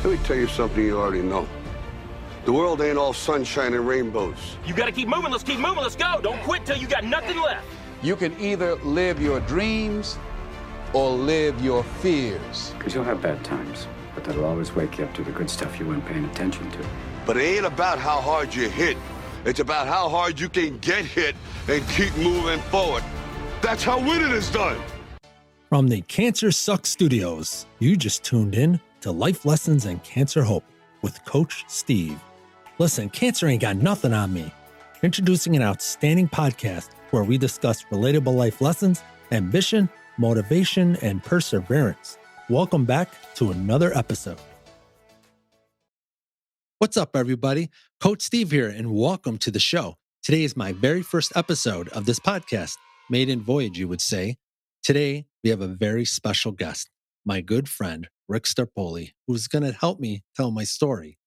Let me tell you something you already know. The world ain't all sunshine and rainbows. You gotta keep moving, let's go. Don't quit till you got nothing left. You can either live your dreams or live your fears. Because you'll have bad times, but that'll always wake you up to the good stuff you weren't paying attention to. But it ain't about how hard you hit. It's about how hard you can get hit and keep moving forward. That's how winning is done. From the Cancer Sucks Studios, you just tuned in to Life Lessons and Cancer Hope with Coach Steve. Listen, cancer ain't got nothing on me. Introducing an outstanding podcast where we discuss relatable life lessons, ambition, motivation, and perseverance. Welcome back to another episode. What's up, everybody? Coach Steve here, and welcome to the show. Today is my very first episode of this podcast, maiden voyage, you would say. Today, we have a very special guest, my good friend, Rick Staropoli, who's going to help me tell my story.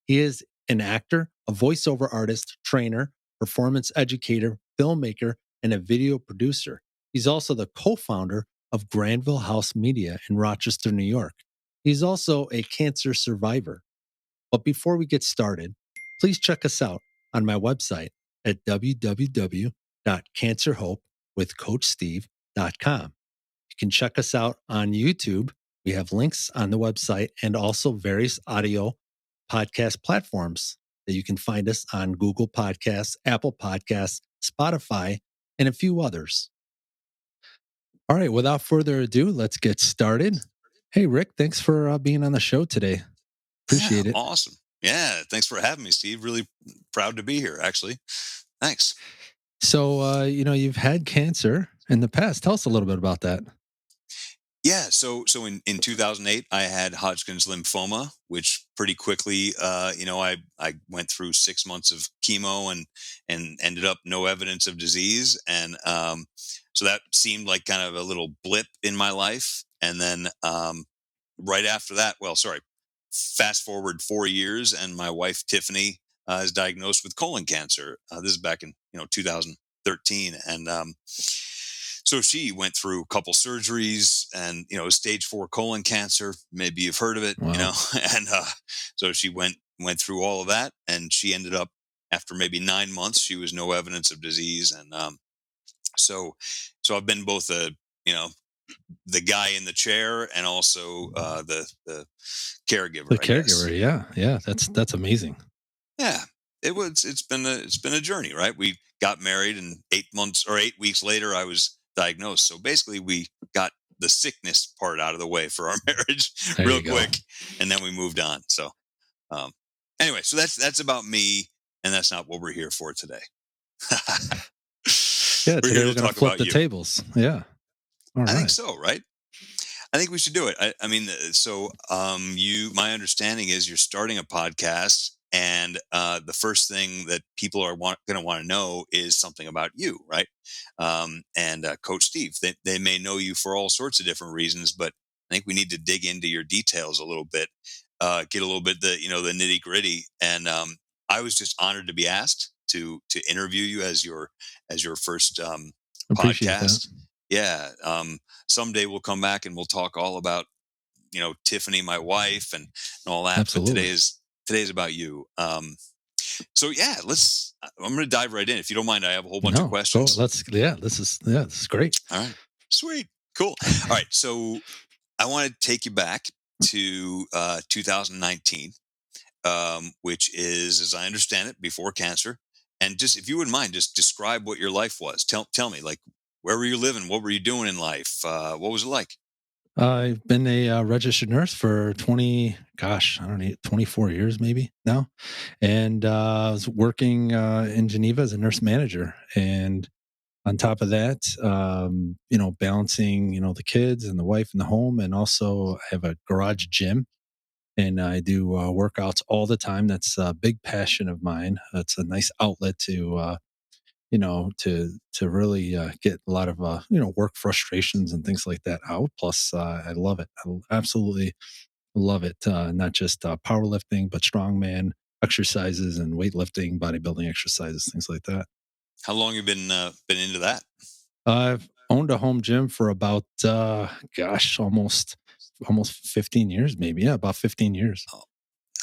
He is an actor, a voiceover artist, trainer, performance educator, filmmaker, and a video producer. He's also the co-founder of Granville House Media in Rochester, New York. He's also a cancer survivor. But before we get started, please check us out on my website at www.cancerhopewithcoachsteve.com. You can check us out on YouTube. We have links on the website and also various audio podcast platforms that you can find us on Google Podcasts, Apple Podcasts, Spotify, and a few others. All right, without further ado, let's get started. Hey, Rick, thanks for being on the show today. Appreciate it. Awesome. Yeah, thanks for having me, Steve. Really proud to be here, actually. Thanks. So, you've had cancer in the past. Tell us a little bit about that. Yeah, so in 2008, I had Hodgkin's lymphoma, which pretty quickly, I went through 6 months of chemo and ended up no evidence of disease. And so that seemed like kind of a little blip in my life. And then right after that, fast forward 4 years, and my wife, Tiffany, is diagnosed with colon cancer. This is back in 2013. And so she went through a couple surgeries and, stage 4 colon cancer. Maybe you've heard of it, Wow. And so she went through all of that, and she ended up, after maybe 9 months, she was no evidence of disease. And so I've been both the guy in the chair and also the caregiver. The caregiver, yeah, that's amazing. Yeah, it's been a journey, right? We got married, and 8 weeks later, I was diagnosed. So basically, we got the sickness part out of the way for our marriage real quick, and then we moved on. So anyway, so that's about me, and that's not what we're here for today. Yeah, today we're going to flip the tables. Yeah. All right. I think so, right? I think we should do it. My understanding is you're starting a podcast, and the first thing that people are going to want to know is something about you, right? And Coach Steve, they may know you for all sorts of different reasons, but I think we need to dig into your details a little bit, get a little bit the nitty gritty. And I was just honored to be asked to interview you as your first podcast. That. Yeah. Someday we'll come back and we'll talk all about, Tiffany, my wife, and all that. Absolutely. But today's about you. So yeah, I'm going to dive right in. If you don't mind, I have a whole bunch of questions. This is great. All right. Sweet. Cool. All right. So I want to take you back to 2019, which is, as I understand it, before cancer. And just, if you wouldn't mind, just describe what your life was. Tell me, like, where were you living? What were you doing in life? What was it like? I've been a registered nurse for 24 years maybe now. And I was working in Geneva as a nurse manager. And on top of that, balancing, the kids and the wife and the home. And also I have a garage gym, and I do workouts all the time. That's a big passion of mine. It's a nice outlet to really get a lot of, work frustrations and things like that out. Plus, I love it. I absolutely love it. Not just powerlifting, but strongman exercises and weightlifting, bodybuilding exercises, things like that. How long have you been into that? I've owned a home gym for about, almost 15 years, maybe. Yeah, about 15 years.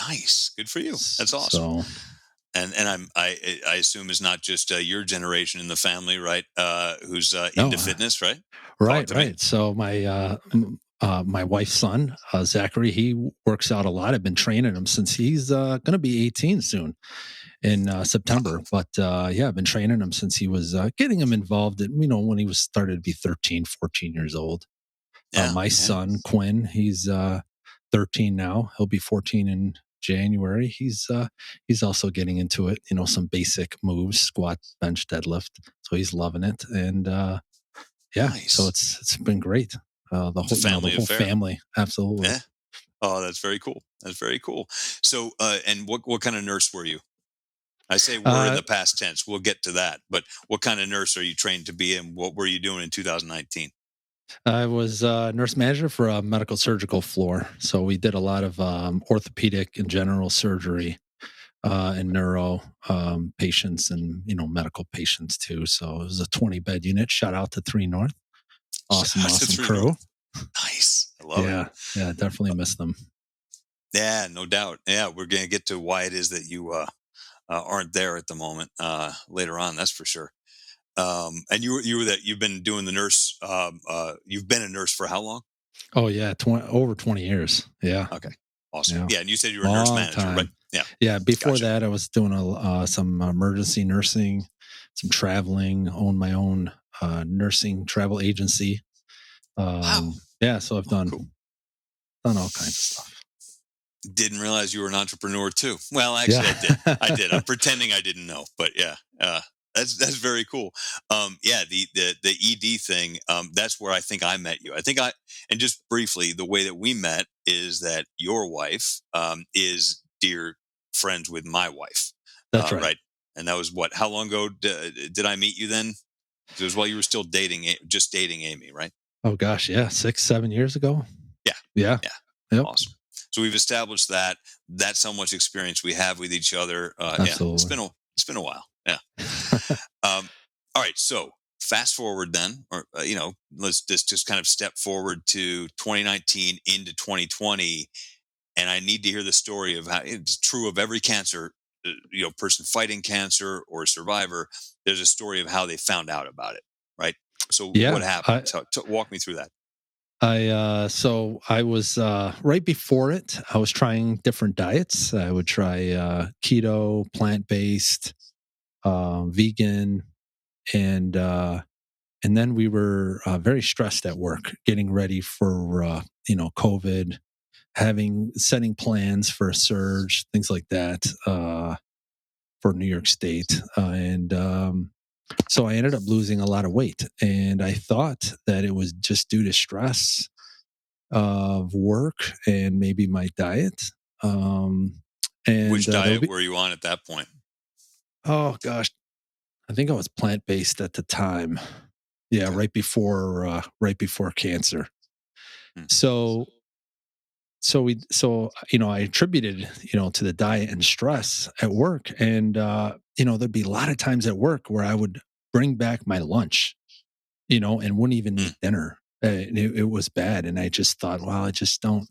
Nice. Good for you. That's awesome. So And I assume it's not just your generation in the family, right? Who's no, into fitness, right? Talk right, to me. right. So my wife's son, Zachary, he works out a lot. I've been training him since he's going to be 18 soon in September. But yeah, I've been training him since he was getting him involved in, when he was started to be 13, 14 years old. Yeah. My son, Quinn, he's 13 now. He'll be 14 in January. He's also getting into it, some basic moves, squat, bench, deadlift. So he's loving it. And yeah, Nice. so it's been great. The It's a family affair. family, absolutely. Yeah. Oh, that's very cool. That's very cool. So, and what kind of nurse were you? I say were in the past tense. We'll get to that. But what kind of nurse are you trained to be, and what were you doing in 2019? I was nurse manager for a medical surgical floor. So we did a lot of orthopedic and general surgery and neuro patients and, medical patients too. So it was a 20-bed unit. Shout out to 3 North. Awesome crew. North. Nice. I love it. Yeah, definitely miss them. Yeah, no doubt. Yeah, we're going to get to why it is that you aren't there at the moment later on. That's for sure. And you've been doing the nurse. You've been a nurse for how long? Oh yeah, over 20 years. Yeah. Okay. Awesome. Yeah, and you said you were a nurse manager, right? Yeah. Yeah. Before that, I was doing some emergency nursing, some traveling, owned my own nursing travel agency. Wow. Yeah, so I've done all kinds of stuff. Didn't realize you were an entrepreneur too. Well, actually, yeah. I did. I'm pretending I didn't know, but yeah, that's very cool. Yeah, the ED thing. That's where I think I met you. And just briefly, the way that we met is that your wife is dear friends with my wife. That's right. Right. And that was how long ago did I meet you then? It was while you were still dating Amy, right? Oh gosh, yeah, 6-7 years ago. Yeah. Yep. Awesome. So we've established that. That's how much experience we have with each other. Absolutely. Yeah, it's been a while. Yeah. All right. So fast forward then, or let's just kind of step forward to 2019 into 2020, and I need to hear the story of how it's true of every cancer, person fighting cancer or survivor. There's a story of how they found out about it, right? So what happened? Walk me through that. So I was right before it. I was trying different diets. I would try keto, plant-based, vegan, and then we were very stressed at work, getting ready for COVID, setting plans for a surge, things like that for New York State, and so I ended up losing a lot of weight, and I thought that it was just due to stress of work and maybe my diet. And which diet were you on at that point? Oh gosh, I think I was plant-based at the time. Yeah, okay. right before cancer. So I attributed to the diet and stress at work, and there'd be a lot of times at work where I would bring back my lunch, and wouldn't even eat dinner. It was bad, and I just thought, well, I just don't,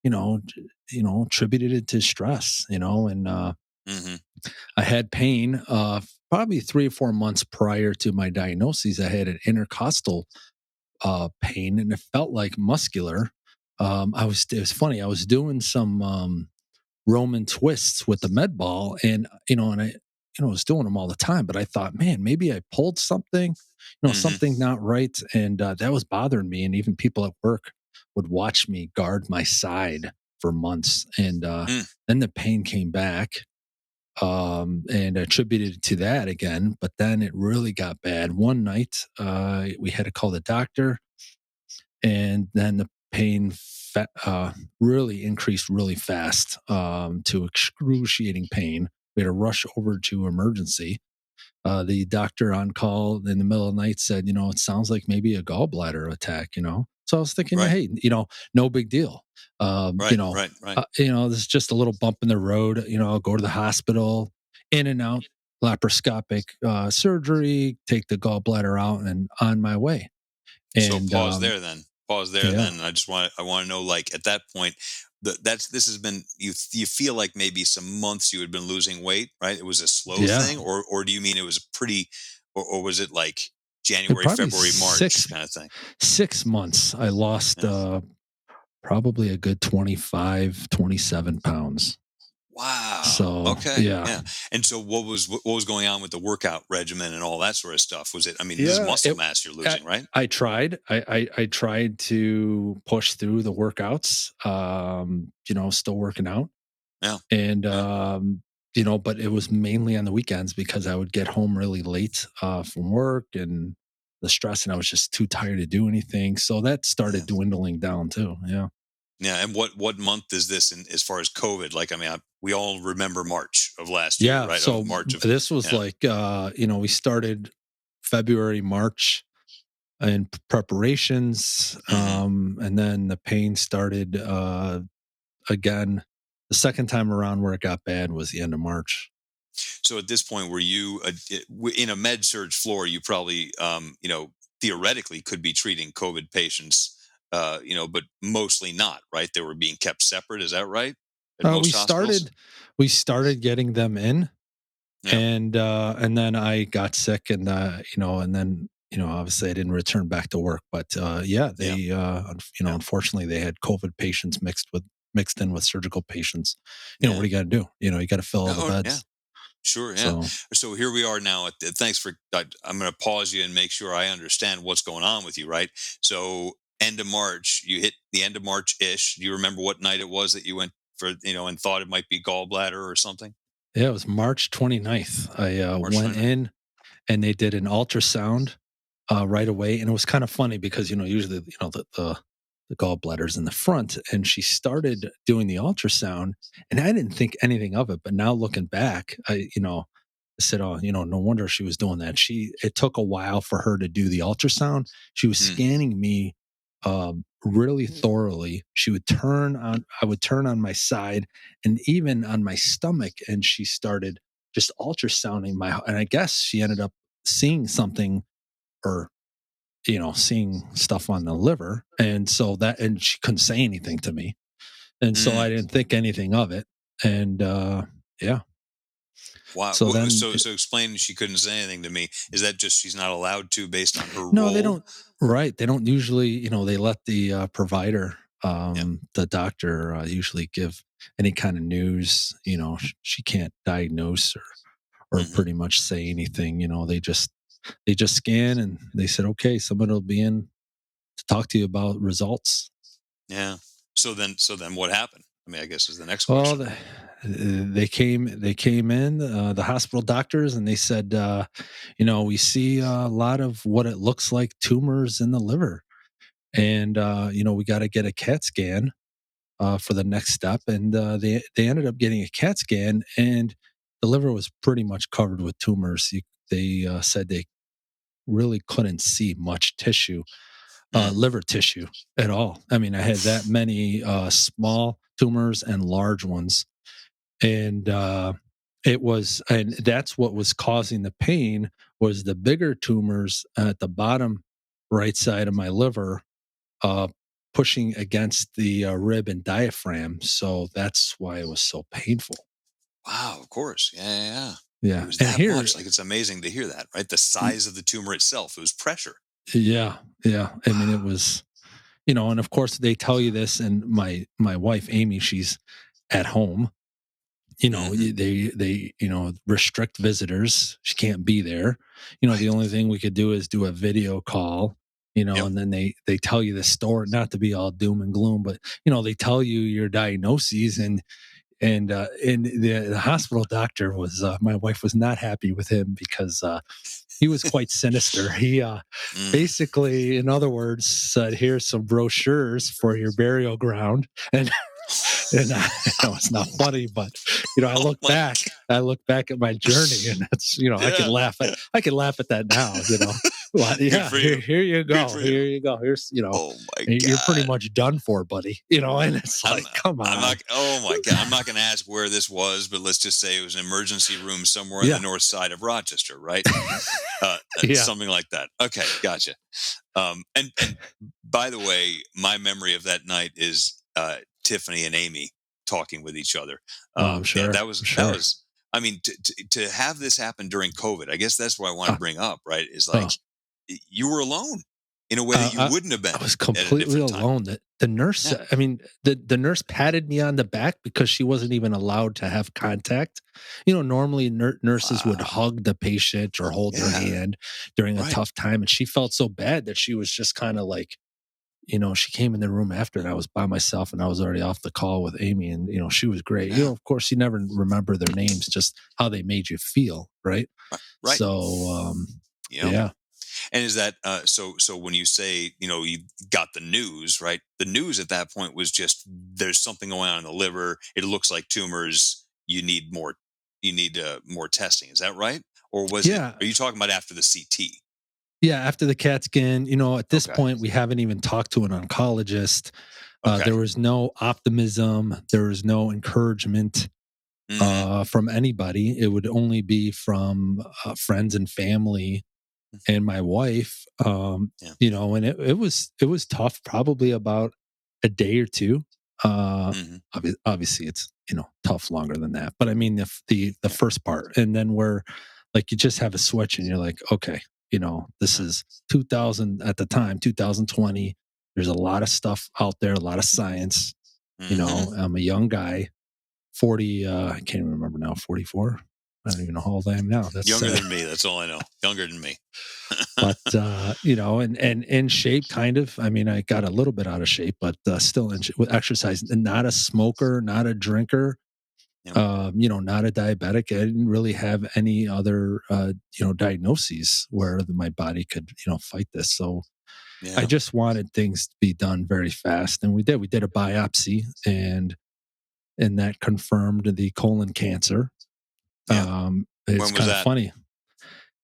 attributed it to stress, and I had pain. Probably 3 or 4 months prior to my diagnosis, I had an intercostal pain, and it felt like muscular. It was funny. I was doing some Roman twists with the med ball, and I was doing them all the time. But I thought, man, maybe I pulled something, something not right, and that was bothering me. And even people at work would watch me guard my side for months, and then the pain came back, and attributed to that again. But then it really got bad. One night, we had to call the doctor, and then the pain really increased really fast to excruciating pain. We had to rush over to emergency. The doctor on call in the middle of the night said, it sounds like maybe a gallbladder attack, So I was thinking, hey, no big deal. Right. There's just a little bump in the road, I'll go to the hospital, in and out, laparoscopic surgery, take the gallbladder out, and on my way. And, so pause there then. I want to know, like, at that point, this has been, you feel like maybe some months you had been losing weight, right? It was a slow Yeah. thing, or do you mean it was or was it like January, Probably February, March kind of thing? 6 months. I lost Yeah. probably a good 25, 27 pounds. Wow. So, Okay. yeah. Yeah. And so what was going on with the workout regimen and all that sort of stuff? Was it, I mean, this is muscle mass you're losing, right? I tried. I tried to push through the workouts. Still working out. Yeah. And Yeah. but it was mainly on the weekends because I would get home really late from work and the stress, and I was just too tired to do anything. So that started Yeah. dwindling down too. Yeah. Yeah. And what month is this in as far as COVID? Like, I mean, we all remember March of last year, Yeah. right? So Of March of, this was yeah. like, we started February, March in preparations. And then the pain started again. The second time around where it got bad was the end of March. So at this point, were you in a med surge floor? You probably, theoretically could be treating COVID patients, but mostly not, right? They were being kept separate. Is that right? At We most hospitals? started getting them in, Yeah. and then I got sick, and and then obviously I didn't return back to work. But Yeah. Yeah. unfortunately they had COVID patients mixed in with surgical patients. Yeah. What do you got to do? You got to fill all the Oh, yeah. beds. Sure. Yeah. So So here we are now. Thanks for. I'm going to pause you and make sure I understand what's going on with you. Right. So end of March, you hit the end of March ish. Do you remember what night it was that you went for? And thought it might be gallbladder or something. yeah, it was March 29th. I March went 29th? in and they did an ultrasound right away, and it was kind of funny because usually the gallbladder's in the front, and she started doing the ultrasound, and I didn't think anything of it, but now looking back, I said, oh, no wonder she was doing that. It took a while for her to do the ultrasound. She was Mm, scanning me really thoroughly. I would turn on my side and even on my stomach, and she started just ultrasounding and I guess she ended up seeing something, or seeing stuff on the liver. And she couldn't say anything to me. And so I mm. didn't think anything of it. And yeah. Wow. So then, So explain. She couldn't say anything to me. Is that just she's not allowed to based on her no, they role? don't, right. They don't usually, they let the provider, Yeah. the doctor usually give any kind of news. She can't diagnose or Hmm. pretty much say anything. They just scan, and they said, okay, someone will be in to talk to you about results. Yeah. So then what happened? I mean, I guess is the next Well, question. they came in, the hospital doctors, and they said, we see a lot of what it looks like tumors in the liver, and we got to get a CAT scan for the next step. And they ended up getting a CAT scan, and the liver was pretty much covered with tumors. They said they really couldn't see much tissue, Mm. liver tissue at all. I mean, I had that many small tumors and large ones, and and that's what was causing the pain, was the bigger tumors at the bottom right side of my liver, uh, pushing against the rib and diaphragm. So that's why it was so painful. Wow. Of course. Yeah. Yeah. Yeah. It Yeah, was and that here, much. Like, it's amazing to hear that. Right. The size of the tumor itself. It was pressure. yeah, yeah. I mean, it Wow. was, and of course they tell you this, and my wife Amy, she's at home. Hmm. They restrict visitors. She can't be there. The Right. only thing we could do is do a video call. Yep. And then they tell you the story, not to be all doom and gloom, but they tell you your diagnoses, and the hospital doctor was, my wife was not happy with him because he was quite sinister. He Mm. basically, in other words, said, "Here's some brochures for your burial ground," and and I know it's not funny, but I Oh look my back, God. I look back at my journey, and it's Yeah. I can laugh at that now. Well, Good yeah, for here, you. here you Good go, for you. here you go. Here's Oh my you're pretty God. much done for, buddy. And it's I'm like, come I'm on, not. Oh my God. I'm not going to ask where this was, but let's just say it was an emergency room somewhere on the yeah, north side of Rochester, right? yeah, Something like that. Okay, gotcha. And by the way, my memory of that night is Tiffany and Amy talking with each other. I'm sure. That was. I mean, to have this happen during COVID, I guess that's what I want to bring up. Right? Is like you were alone in a way that you wouldn't have been. I was completely alone. The nurse, Yeah. I mean, the nurse patted me on the back because she wasn't even allowed to have contact. Normally nurses would hug the patient or hold their hand during a tough time. And she felt so bad that she was just kind of like, she came in the room after and I was by myself and I was already off the call with Amy and, she was great. Of course, you never remember their names, just how they made you feel. Right. Right. So, yeah. And is that so when you say, you got the news, right? The news at that point was just there's something going on in the liver. It looks like tumors. You need more testing. Is that right? Or was it, are you talking about after the CT? Yeah, after the CAT scan, at this point, we haven't even talked to an oncologist. There was no optimism. There was no encouragement from anybody. It would only be from friends and family and my wife. And it was tough, probably about a day or two. Obviously, it's tough longer than that. But I mean, the first part, and then where like you just have a switch, and you're like, okay. This is 2020. There's a lot of stuff out there, a lot of science. I'm a young guy, 40, I can't even remember now, 44. I don't even know how old I am now. That's younger than me. That's all I know. Younger than me. But, and in shape, kind of. I mean, I got a little bit out of shape, but still with exercise. And not a smoker, not a drinker. Not a diabetic. I didn't really have any other, diagnoses where my body could, fight this. So I just wanted things to be done very fast. And we did a biopsy and that confirmed the colon cancer. It's kind of funny.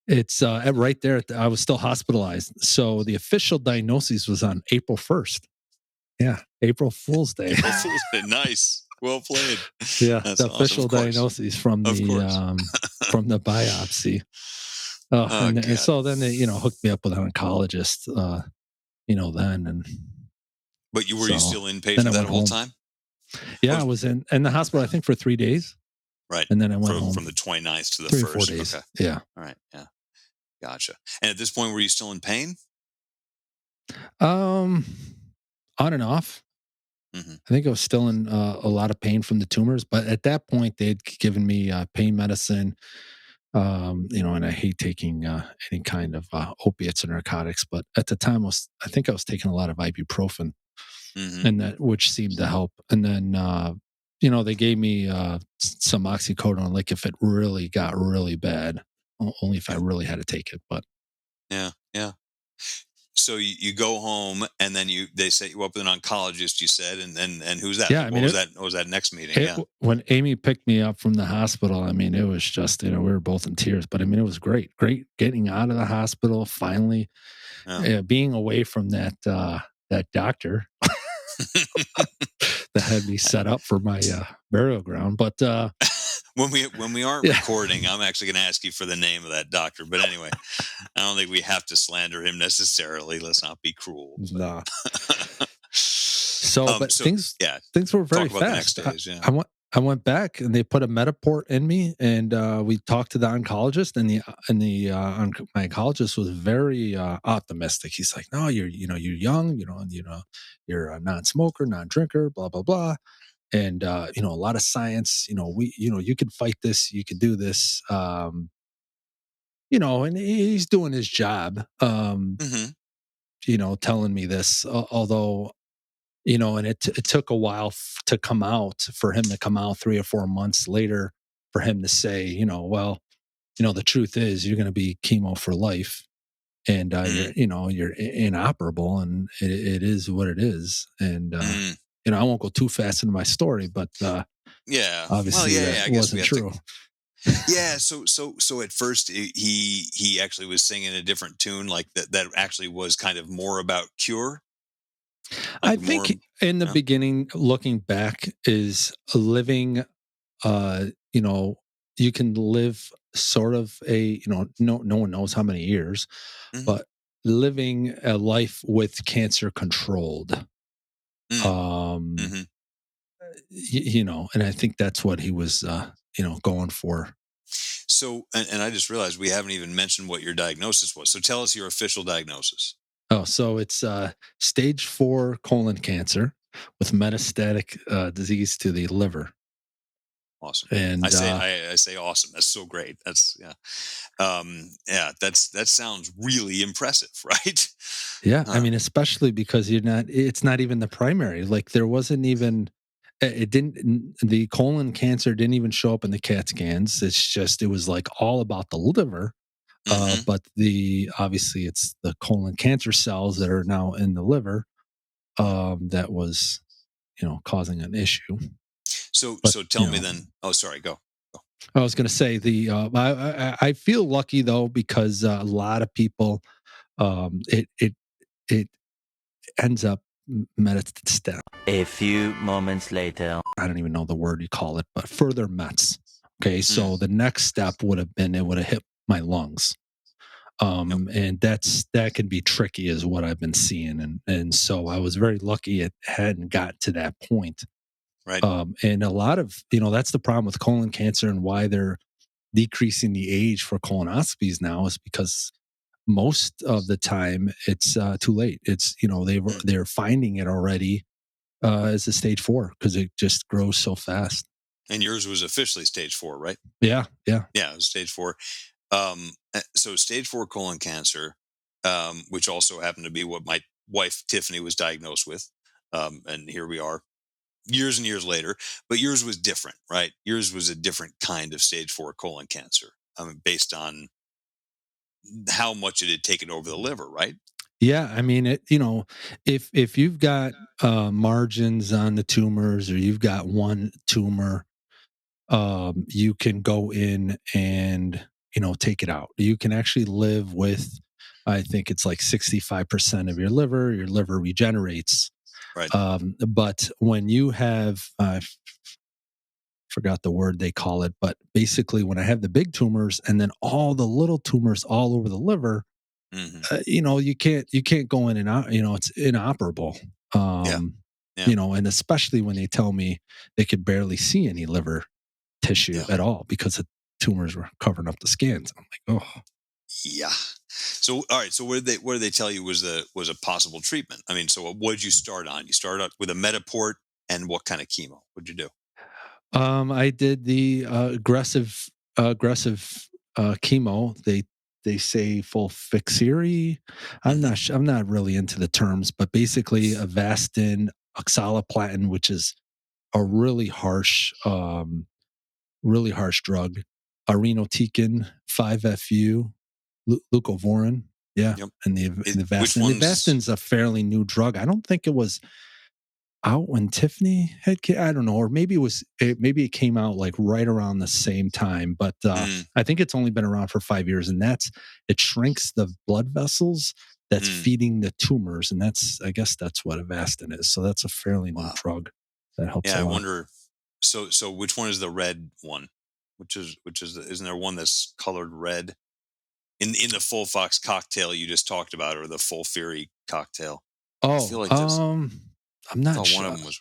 It's right there. I was still hospitalized. So the official diagnosis was on April 1st. Yeah. April Fool's Day. April Fool's Day. Nice. Well played. Yeah, that's the official diagnosis from the from the biopsy. And so then they, hooked me up with an oncologist. Then and. But were you still inpatient that whole time? Yeah, I was in the hospital. I think for 3 days. Right, and then I went home from the 29th to the 3 or 1st. 4 days. Okay. Yeah. All right. Yeah. Gotcha. And at this point, were you still in pain? On and off. I think I was still in a lot of pain from the tumors, but at that point they had given me pain medicine, and I hate taking any kind of opiates or narcotics, but at the time I think I was taking a lot of ibuprofen, and that which seemed to help. And then they gave me some oxycodone, like if it really got really bad, only if I really had to take it. But yeah. So you go home and then they set you up with an oncologist, you said, and who's that? Yeah, what was that next meeting? When Amy picked me up from the hospital, I mean, it was just, we were both in tears, but I mean, it was great getting out of the hospital, finally being away from that doctor that had me set up for my burial ground. But when we aren't recording, I'm actually going to ask you for the name of that doctor. But anyway, I don't think we have to slander him necessarily. Let's not be cruel. No. Things were very fast. I went back and they put a Metaport in me, and we talked to the oncologist, and my oncologist was very optimistic. He's like, "No, you're young, you're a non-smoker, non-drinker, blah blah blah." And a lot of science, you could fight this, you could do this, and he's doing his job, telling me this, although, and it took a while to come out, for him to come out 3 or 4 months later, for him to say, the truth is you're going to be chemo for life, and you're inoperable, and it is what it is. And I won't go too fast into my story, but obviously that wasn't true. Yeah. So at first he actually was singing a different tune, like that actually was kind of more about cure. I think in the beginning, looking back, is living, you can live sort of no one knows how many years, but living a life with cancer controlled. and I think that's what he was, going for. So, and I just realized we haven't even mentioned what your diagnosis was. So tell us your official diagnosis. Oh, so it's stage 4 colon cancer with metastatic disease to the liver. Awesome. And I say awesome. That's so great. That's that sounds really impressive, right? yeah, I mean, especially because it's not even the primary. Like there wasn't even, it didn't, the colon cancer didn't even show up in the CAT scans. It was like all about the liver. Mhm. But obviously it's the colon cancer cells that are now in the liver that was, causing an issue. But, So tell me then. Oh, sorry. Go. I was going to say I feel lucky though, because a lot of people, it ends up metastatic. A few moments later. I don't even know the word you call it, but further mets. Okay. So Mm. the next step would have been, it would have hit my lungs. Yep. And that can be tricky is what I've been seeing. And so I was very lucky it hadn't got to that point. Right. And a lot of, that's the problem with colon cancer and why they're decreasing the age for colonoscopies now is because most of the time it's too late. It's, they're finding it already as a stage 4 because it just grows so fast. And yours was officially stage 4, right? Yeah. Yeah. Yeah, it was stage 4. So stage 4 colon cancer, which also happened to be what my wife Tiffany was diagnosed with. And here we are years and years later, but yours was different, right? Yours was a different kind of stage 4 colon cancer. I mean, based on how much it had taken over the liver, right? Yeah, I mean, if you've got margins on the tumors or you've got one tumor, you can go in and take it out. You can actually live with, I think it's like 65% of your liver. Your liver regenerates, Right. but when you have, I forgot the word they call it, but basically when I have the big tumors and then all the little tumors all over the liver, Hmm. you can't go in and out, it's inoperable. Yeah. Yeah. And especially when they tell me they could barely see any liver tissue Yeah. at all because the tumors were covering up the scans. I'm like, oh, Yeah. So all right. So what did they tell you was a possible treatment? I mean, so what did you start on? You started out with a Metaport, and what kind of chemo? What'd you do? I did the aggressive chemo. They say fulfixiri. Hmm. I'm not really into the terms, but basically Avastin, oxaliplatin, which is a really harsh drug. Irinotecan, 5-FU, leucovorin. Yeah. Yep. And the Which Avastin. The ones? Avastin's a fairly new drug. I don't think it was out when Tiffany I don't know, or maybe it came out like right around the same time, but Mm, I think it's only been around for 5 years, and it shrinks the blood vessels that's mm. feeding the tumors, and I guess that's what Avastin is. So that's a fairly new Wow. drug that helps Yeah. a I lot. wonder. So which one is the red one? Isn't there one that's colored red in the full fox cocktail you just talked about, or the full fury cocktail? I Oh, feel like there's. I'm I not thought one of sure. them was.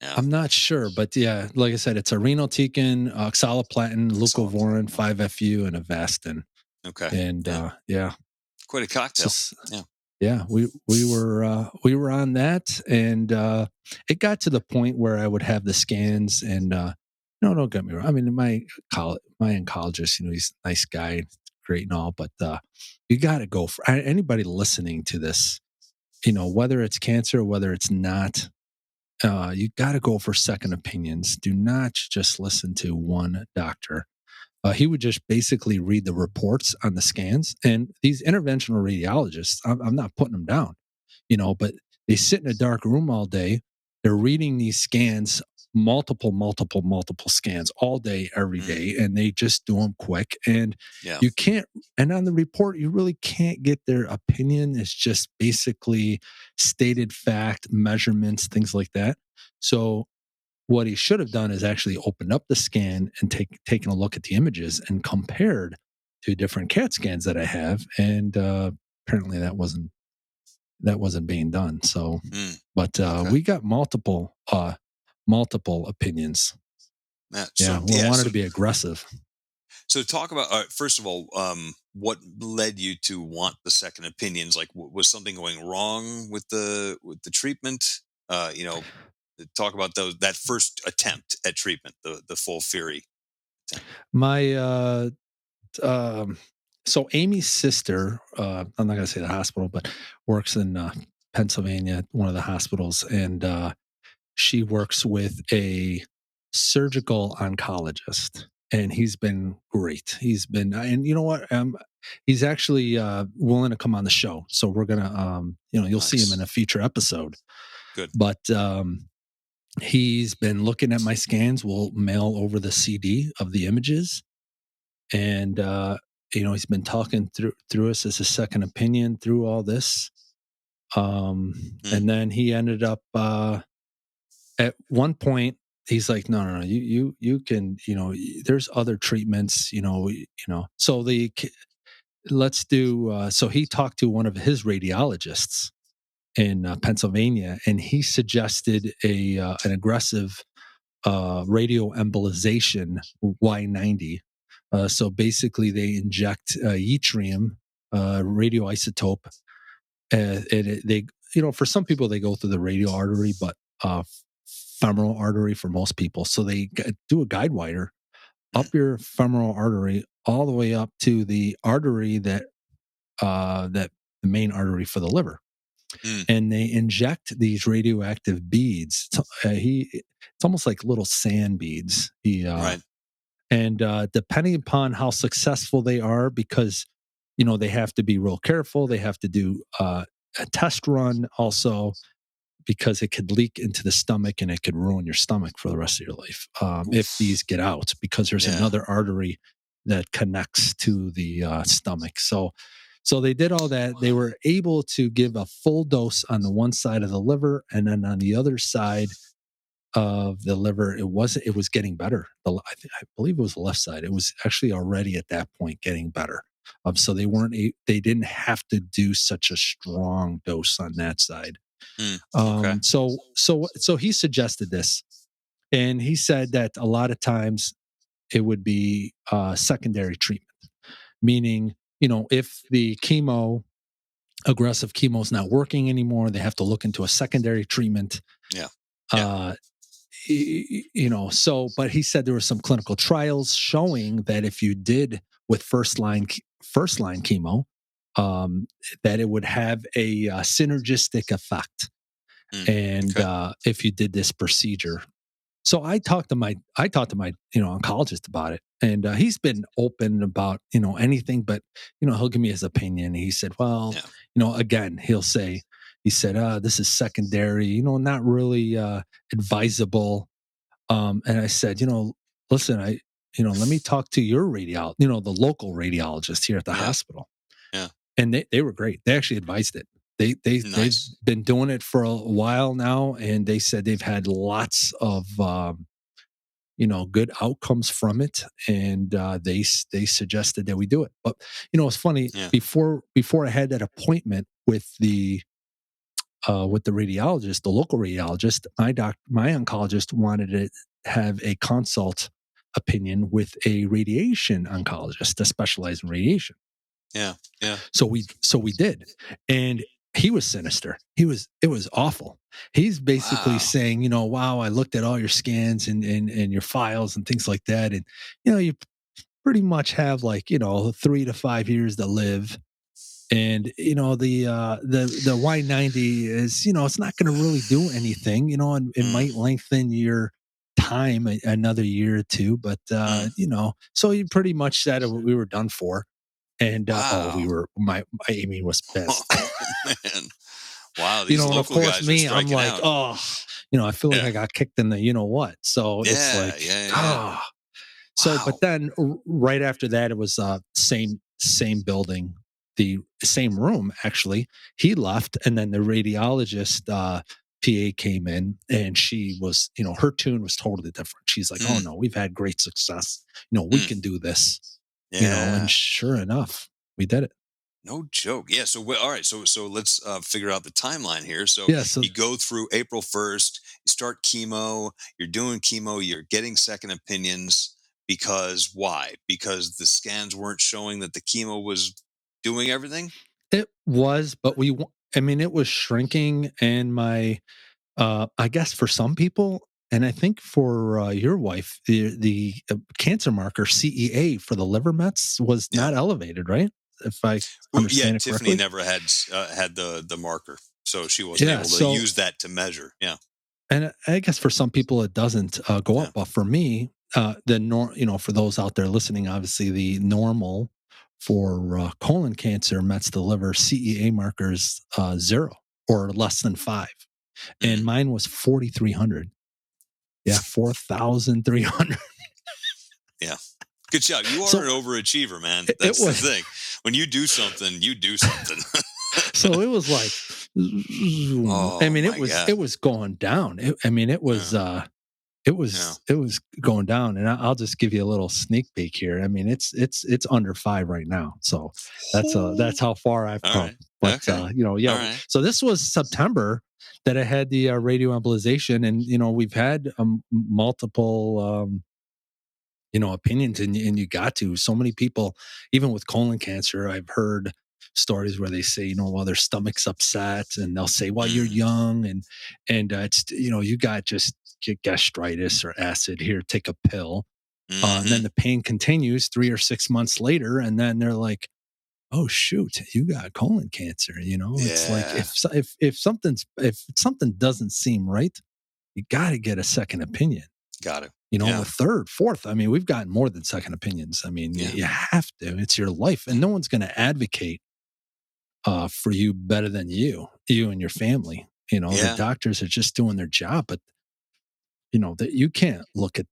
Yeah. I'm not sure, but yeah, like I said, it's irinotecan, oxaliplatin, leucovorin, Oxaliplatin. 5-FU, and Avastin, Okay. and Yeah. yeah. Quite a cocktail. Just Yeah. yeah, we were on that, and it got to the point where I would have the scans, and no, don't get me wrong. I mean, my oncologist, he's a nice guy, great and all, but you got to go for anybody listening to this, whether it's cancer or whether it's not. You got to go for second opinions. Do not just listen to one doctor. He would just basically read the reports on the scans. And these interventional radiologists, I'm not putting them down, but they sit in a dark room all day. They're reading these scans, multiple scans all day, every Mm, day, and they just do them quick. And yeah. you can't, and on the report, you really can't get their opinion. It's just basically stated fact, measurements, things like that. So what he should have done is actually opened up the scan and taken a look at the images and compared to different CAT scans that I have. And apparently that wasn't being done. So, Mm, but okay. we got multiple multiple opinions. So, We wanted to be aggressive. So talk about first of all, what led you to want the second opinions? Like, was something going wrong with the treatment? Talk about that first attempt at treatment, the full Fury attempt. My so Amy's sister, I'm not going to say the hospital, but works in Pennsylvania, one of the hospitals, and she works with a surgical oncologist, and he's been great. He's been, and you know what? He's actually willing to come on the show, so we're gonna, you'll see him in a future episode. Good, but he's been looking at my scans. We'll mail over the CD of the images, and he's been talking through us as a second opinion through all this. And then he ended up at one point. He's like, no, you can, there's other treatments, So let's do. So he talked to one of his radiologists in Pennsylvania, and he suggested an aggressive radioembolization, Y90. So basically, they inject yttrium, radioisotope, and they, for some people they go through the radial artery, but femoral artery for most people. So they do a guide wire up your femoral artery all the way up to the artery that the main artery for the liver. And they inject these radioactive beads. It's almost like little sand beads. Right. And depending upon how successful they are, because they have to be real careful. They have to do a test run also, because it could leak into the stomach and it could ruin your stomach for the rest of your life if these get out, because there's another artery that connects to the stomach. So they did all that. They were able to give a full dose on the one side of the liver, and then on the other side of the liver, it was getting better. I believe it was the left side. It was actually already at that point getting better. So they didn't have to do such a strong dose on that side. Okay. So he suggested this, and he said that a lot of times it would be secondary treatment, meaning, if the aggressive chemo is not working anymore, they have to look into a secondary treatment. Yeah. But he said there were some clinical trials showing that if you did with first line chemo, that it would have a synergistic effect. And if you did this procedure. So I talked to my oncologist about it, and he's been open about anything, but he'll give me his opinion. He said, well, again, he said, this is secondary, not really advisable. And I said, listen, let me talk to your the local radiologist here at the hospital. Yeah. And they were great. They actually advised it. They've been doing it for a while now, and they said they've had lots of good outcomes from it, and they suggested that we do it. But it's funny, before I had that appointment with the radiologist, the local radiologist, my oncologist wanted to have a consult opinion with a radiation oncologist that specializes in radiation. Yeah. So we did, and he was sinister. It was awful. He's basically saying, wow, I looked at all your scans and your files and things like that, and you pretty much have 3 to 5 years to live. And the Y90 is it's not going to really do anything, and it might lengthen your time another year or two, but so he pretty much said we were done for. And my Amy was pissed. Man. Wow, these local of course, guys me, are I'm like, out. I feel like I got kicked in the what. So it's like, So, but then right after that, it was same building, the same room. Actually, he left, and then the radiologist PA came in, and she was, her tune was totally different. She's like, oh no, we've had great success. We can do this. And sure enough, we did it. No joke. Yeah. So all right. So let's figure out the timeline here. So Yeah. So you go through April 1st. You start chemo. You're doing chemo. You're getting second opinions because why? Because the scans weren't showing that the chemo was doing everything. it was, but I mean, it was shrinking, and I guess for some people, and I think for your wife, the cancer marker CEA for the liver mets was Yeah. not elevated, right? If I Well, yeah. understand it Tiffany correctly. never had the marker, so she wasn't Yeah. able to So, use that to measure. Yeah. and I guess for some people it doesn't go Yeah. up, but for me, for those out there listening, obviously the normal for colon cancer mets the liver CEA markers 0 or less than 5, and Mhm. mine was 4,300. Yeah, 4,300. Yeah. Good job. You are So an overachiever, man. it That's the was thing. When you do something, you do something. so it was like, I Oh mean, my God. it was going down. I mean, it was Yeah. Yeah. it was going down, and I'll just give you a little sneak peek here. I mean, it's under 5 right now, so Oh, that's how far I've all come. right. But Okay. yeah. All right. So this was September that I had the radio embolization, and we've had multiple. Opinions, and you got to. So many people, even with colon cancer, I've heard stories where they say, well, their stomach's upset, and they'll say, well, you're Mm, young, and it's you got just get gastritis or acid, here, take a pill, and then hmm. the pain continues 3 or 6 months later, and then they're like, oh shoot, you got colon cancer. It's like Yeah. if something doesn't seem right, you got to get a second opinion, Got it. a Yeah. third, fourth. I mean, we've gotten more than second opinions. I mean, Yeah. you have to. It's your life, and Yeah. no one's going to advocate for you better than you and your family. The Yeah. doctors are just doing their job, but that you can't look at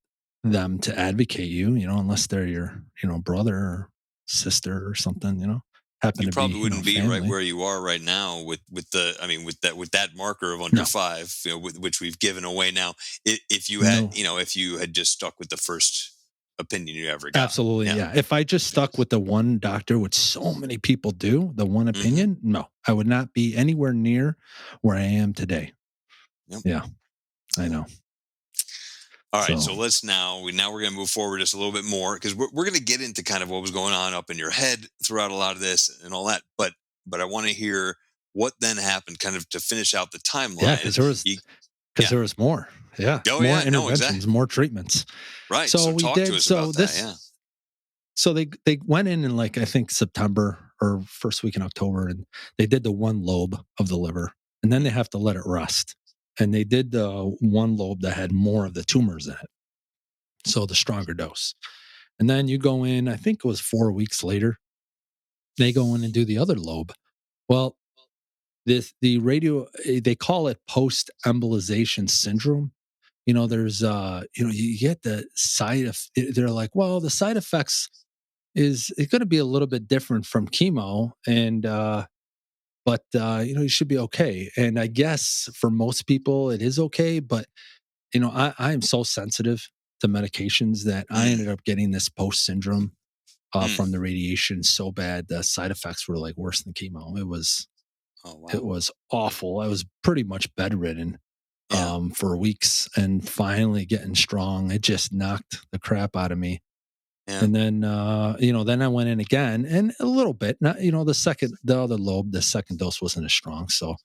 them to advocate you. Unless they're your brother or sister or something. Happen You to be probably wouldn't be right family. where you are right now with the I mean with that marker of under No, 5, which we've given away now. If you had no. if you had just stuck with the first opinion you ever got. Absolutely, Yeah. yeah. If I just stuck with the one doctor, which so many people do, the one Hmm. opinion, no, I would not be anywhere near where I am today. Yep. Yeah, I Yeah. know. All right, So so let's now we're going to move forward just a little bit more because we're going to get into kind of what was going on up in your head throughout a lot of this and all that. But I want to hear what then happened, kind of to finish out the yeah, timeline. You, because yeah. there was more. Yeah, Oh more yeah. No. interventions, Exactly. more treatments. Right. So So we talk to did. us about that. Yeah. So they went in like I think September or first week in October, and they did the one lobe of the liver, and then they have to let it rest. And they did the one lobe that had more of the tumors in it, so the stronger dose. And then you go in, I think it was 4 weeks later, they go in and do the other lobe. Well, the radio, they call it post embolization syndrome. There's you get the they're like, well, the side effects is it's going to be a little bit different from chemo, and but you should be okay. And I guess for most people it is okay, but I am so sensitive to medications that I Mm, ended up getting this post syndrome mm. from the radiation so bad. The side effects were like worse than chemo. Oh It wow. was awful. I was pretty much bedridden Yeah. for weeks, and finally getting strong. It just knocked the crap out of me. Yeah. And then then I went in again, and a little bit. Not the other lobe, the second dose wasn't as strong, so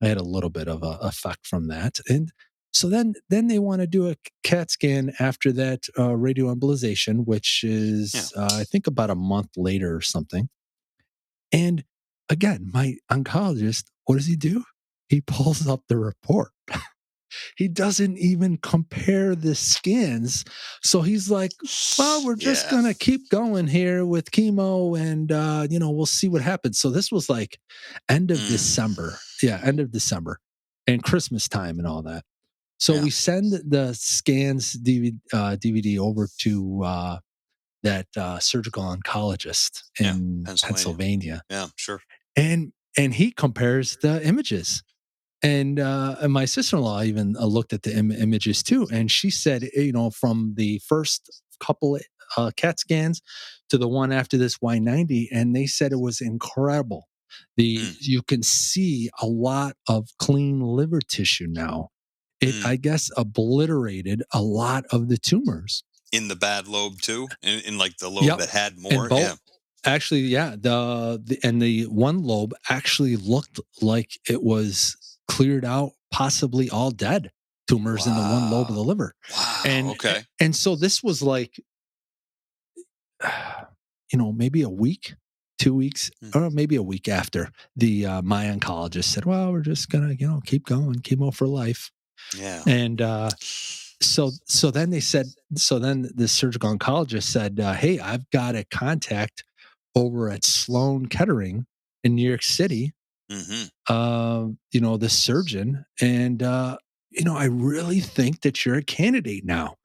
I had a little bit of a effect from that. And so then they want to do a CAT scan after that radioembolization, which Yeah. is I think about a month later or something. And again, my oncologist, what does he do? He pulls up the report. He doesn't even compare the scans. So he's like, well, we're just Yeah. going to keep going here with chemo, and, we'll see what happens. So this was like end of Mm, December. Yeah, end of December and Christmas time and all that. So yeah. we send the scans DVD over to that surgical oncologist Yeah. in Pennsylvania. Pennsylvania, Yeah. Sure. and he compares the images. And my sister-in-law even looked at the images too, and she said, from the first couple CAT scans to the one after this Y90, and they said it was incredible. You can see a lot of clean liver tissue now. It, I guess, obliterated a lot of the tumors in the bad lobe too, in like the lobe Yep. that had And more. both, Yeah. actually, yeah. The one lobe actually looked like it was cleared out, possibly all dead tumors in the one lobe of the liver. Wow. And Okay. and so this was like, maybe a week, 2 weeks, or maybe a week after my oncologist said, "Well, we're just gonna, keep going, chemo for life." Yeah. And so then they said, then the surgical oncologist said, "Hey, I've got a contact over at Sloan Kettering in New York City. The surgeon, and I really think that you're a candidate now."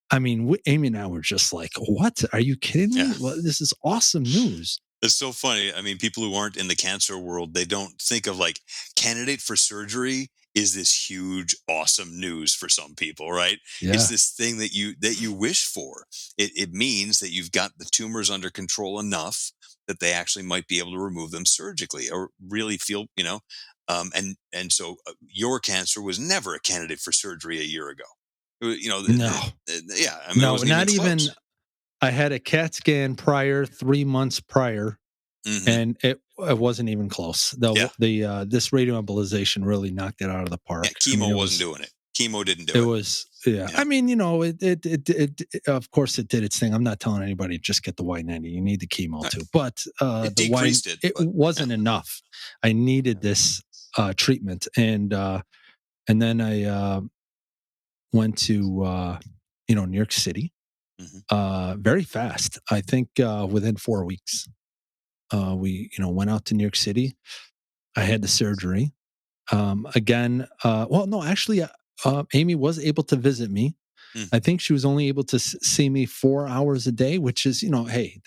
I mean, Amy and I were just like, "What? Are you kidding me? Yeah. Well, this is awesome news." It's so funny. I mean, people who aren't in the cancer world, they don't think of like candidate for surgery is this huge, awesome news for some people, right? Yeah. It's this thing that you wish for. It means that you've got the tumors under control enough that they actually might be able to remove them surgically or really feel, and so your cancer was never a candidate for surgery a year ago. No. Yeah. I mean, it No, wasn't not even. close. I had a CAT scan 3 months prior, and it wasn't even close. This radioembolization really knocked it out of the park. Yeah, chemo wasn't doing it. Chemo didn't do it. It was, yeah. I mean, it of course it did its thing. I'm not telling anybody just get the Y90. You need the chemo too, but it decreased it. It but, wasn't enough. I needed this treatment, and then I went to New York City. Very fast. I think within 4 weeks, we went out to New York City. I had the surgery. Again, well, no, actually, Amy was able to visit me. I think she was only able to see me 4 hours a day, which is, hey,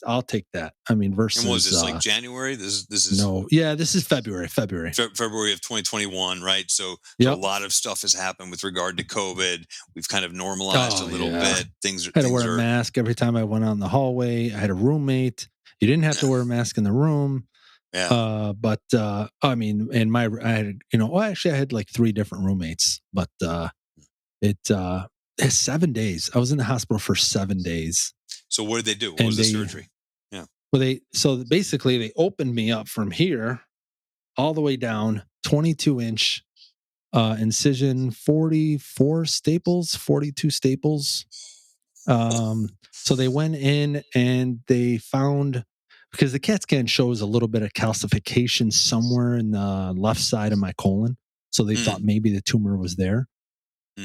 I'll take that. I mean, versus. And was this like January? This is no, yeah, this is February. February of 2021, right? So a lot of stuff has happened with regard to COVID. We've kind of normalized a little bit. Things I had to wear a mask every time I went out in the hallway. I had a roommate. You didn't have to wear a mask in the room. Yeah. But I mean, I had, actually I had like 3 different roommates, but it's 7 days. I was in the hospital for 7 days. So what did they do? What was the surgery? Yeah. Well, so basically they opened me up from here all the way down, 22-inch incision, 42 staples. So they went in and they found, because the CAT scan shows a little bit of calcification somewhere in the left side of my colon. So they thought maybe the tumor was there.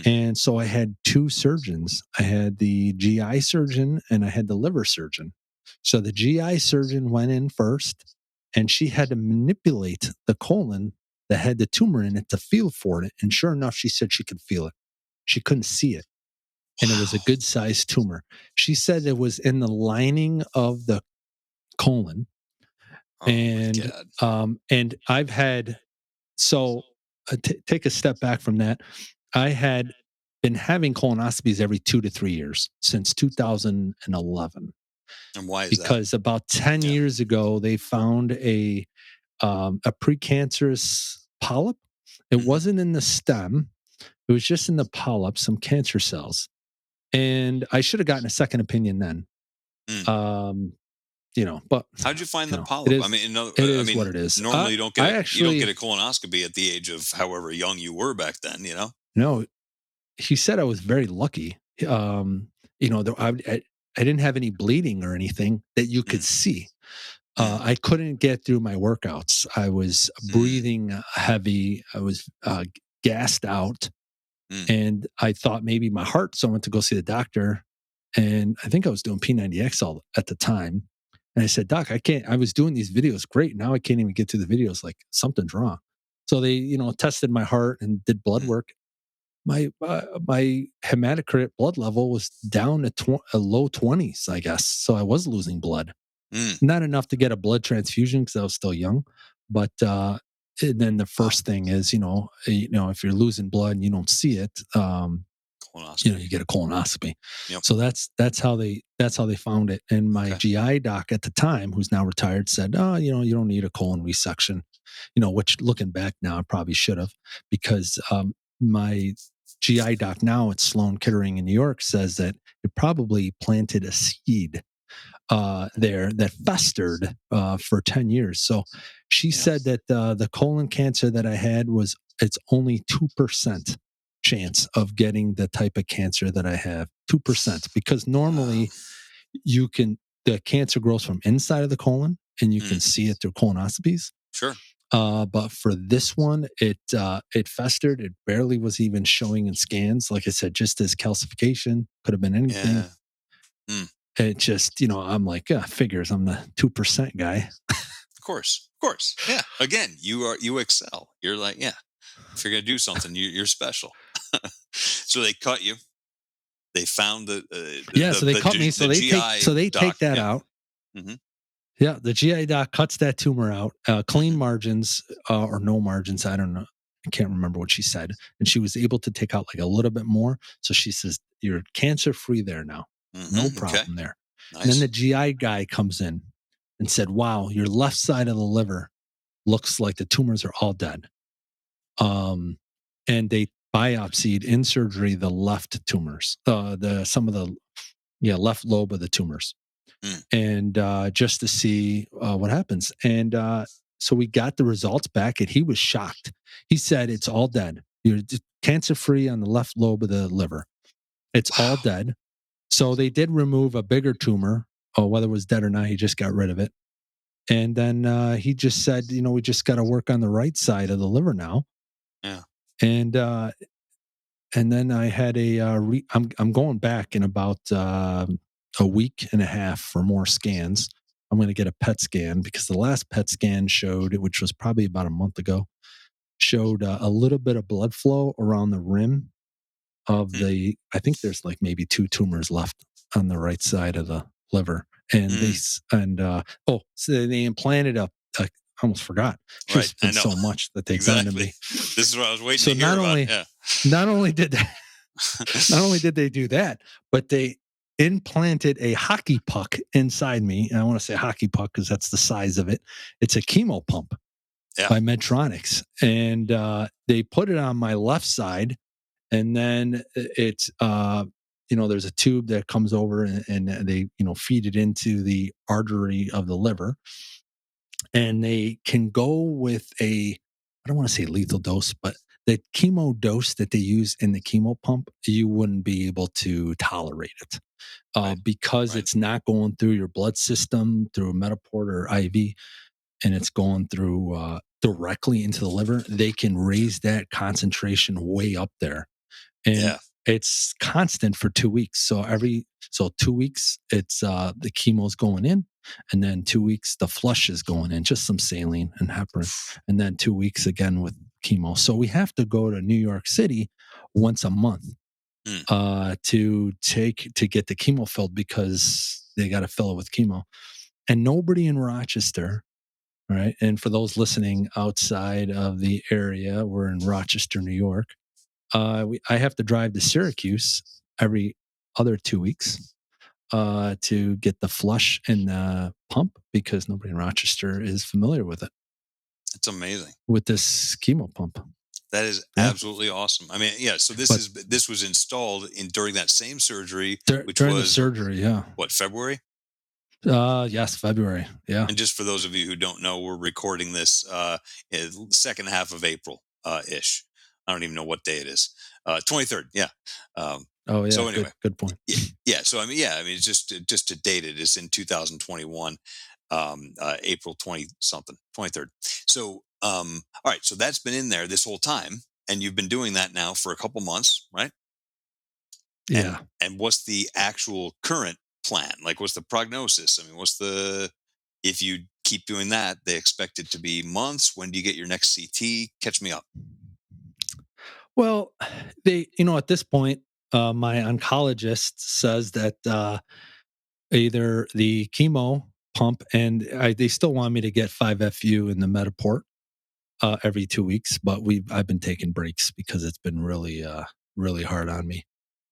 And so I had 2 surgeons. I had the GI surgeon and I had the liver surgeon. So the GI surgeon went in first, and she had to manipulate the colon that had the tumor in it to feel for it. And sure enough, she said she could feel it. She couldn't see it. And it was a good sized tumor. She said it was in the lining of the colon. And I've had, take a step back from that. I had been having colonoscopies every 2 to 3 years since 2011. And why is that? Because about 10 years ago, they found a precancerous polyp. It wasn't in the stem. It was just in the polyp, some cancer cells. And I should have gotten a second opinion then. But how'd you find the polyp? I mean, it is what it is. Normally you don't get a colonoscopy at the age of however young you were back then, No, he said I was very lucky. I didn't have any bleeding or anything that you could see. I couldn't get through my workouts. I was breathing heavy. I was gassed out. And I thought maybe my heart, so I went to go see the doctor. And I think I was doing P90XL at the time. And I said, "Doc, I was doing these videos great. Now I can't even get to the videos. Like something's wrong." So they, tested my heart and did blood work. My hematocrit blood level was down to low 20s, I guess. So I was losing blood. Not enough to get a blood transfusion because I was still young. But then the first thing is, if you're losing blood and you don't see it, colonoscopy. you get a colonoscopy. Yep. So that's how they found it. And my GI doc at the time, who's now retired, said, "Oh, you don't need a colon resection." Which looking back now, I probably should have, because my GI doc now at Sloan Kettering in New York says that it probably planted a seed there that festered for 10 years. So she said that the colon cancer that I had it's only 2% chance of getting the type of cancer that I have. 2%, because normally the cancer grows from inside of the colon and you can see it through colonoscopies. Sure. But for this one, it festered. It barely was even showing in scans. Like I said, just as calcification, could have been anything. Yeah. It just, I'm like, figures. I'm the 2% guy. Of course. Yeah. Again, you excel. You're like, yeah, if you're gonna do something, you're special. So they cut you. They found so they cut me. So they take that out. Mm-hmm. Yeah, the GI doc cuts that tumor out, clean margins or no margins. I don't know. I can't remember what she said. And she was able to take out like a little bit more. So she says, "You're cancer free there now. No problem there." Nice. And then the GI guy comes in and said, "Wow, your left side of the liver looks like the tumors are all dead." And they biopsied in surgery the left tumors, some of the left lobe of the tumors. And just to see what happens. And so we got the results back, and he was shocked. He said, "It's all dead. You're cancer-free on the left lobe of the liver. It's all dead." So they did remove a bigger tumor. Whether it was dead or not, he just got rid of it. And then he just said, "We just got to work on the right side of the liver now." Yeah. And then I had I'm going back in about a week and a half for more scans. I'm going to get a PET scan, because the last PET scan showed, which was probably about a month ago, showed a little bit of blood flow around the rim of I think there's like maybe 2 tumors left on the right side of the liver. And so they implanted I almost forgot. There's been so much that they've done to me. This is what I was waiting to hear about. Not only did they do that, but they implanted a hockey puck inside me. And I want to say hockey puck because that's the size of it. It's a chemo pump by Medtronics. And they put it on my left side. And then it's, there's a tube that comes over and they, feed it into the artery of the liver. And they can go with I don't want to say lethal dose, but the chemo dose that they use in the chemo pump, you wouldn't be able to tolerate it because it's not going through your blood system through a Metaport or IV, and it's going through directly into the liver. They can raise that concentration way up there. And it's constant for 2 weeks. So 2 weeks, it's the chemo's going in, and then 2 weeks, the flush is going in, just some saline and heparin, and then 2 weeks again with chemo. So we have to go to New York City once a month to get the chemo filled, because they got to fill it with chemo. And nobody in Rochester, right? And for those listening outside of the area, we're in Rochester, New York. I have to drive to Syracuse every other 2 weeks to get the flush and the pump, because nobody in Rochester is familiar with it. It's amazing. With this chemo pump. That is absolutely awesome. I mean, so this was installed during that same surgery, during the surgery, What, February? Yes, February. Yeah. And just for those of you who don't know, we're recording this second half of April ish. I don't even know what day it is. 23rd. Yeah. So anyway, good point. Yeah. So it's just to date it. It's in 2021, April 23rd. So, all right. So that's been in there this whole time, and you've been doing that now for a couple months, right? Yeah. And what's the actual current plan? Like, what's the prognosis? I mean, if you keep doing that, they expect it to be months. When do you get your next CT? Catch me up. Well, at this point, my oncologist says that either the chemo pump, and they still want me to get 5FU in the Metaport every 2 weeks, but I've been taking breaks because it's been really, really hard on me.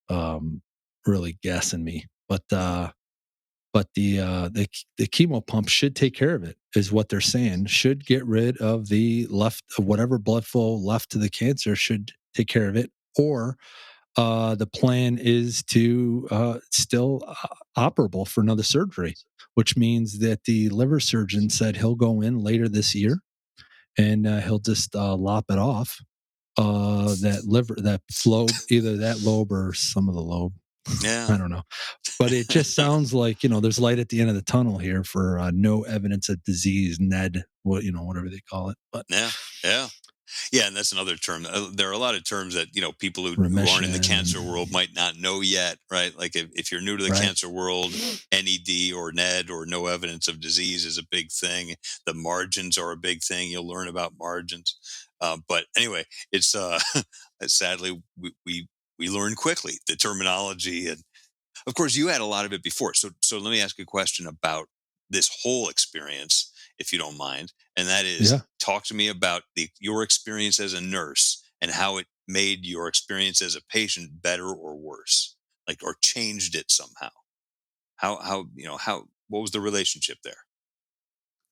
really gassing me. But the chemo pump should take care of it, is what they're saying. Should get rid of the left of whatever blood flow left to the cancer, should take care of it. Or the plan is to still operable for another surgery, which means that the liver surgeon said he'll go in later this year and he'll just lop it off. That liver, that lobe, either that lobe or some of the lobe. Yeah. I don't know. But it just sounds like, there's light at the end of the tunnel here for no evidence of disease, NED, whatever they call it. But Yeah. And that's another term. There are a lot of terms that, people who aren't in the remission. cancer world might not know yet, right? Like if you're new to the Right. cancer world, NED or NED or no evidence of disease is a big thing. The margins are a big thing. You'll learn about margins. But anyway, it's sadly, we learn quickly the terminology. And of course, you had a lot of it before. So let me ask you a question about this whole experience, if you don't mind. And that is, Yeah. talk to me about your experience as a nurse and how it made your experience as a patient better or worse, like, or changed it somehow. What was the relationship there?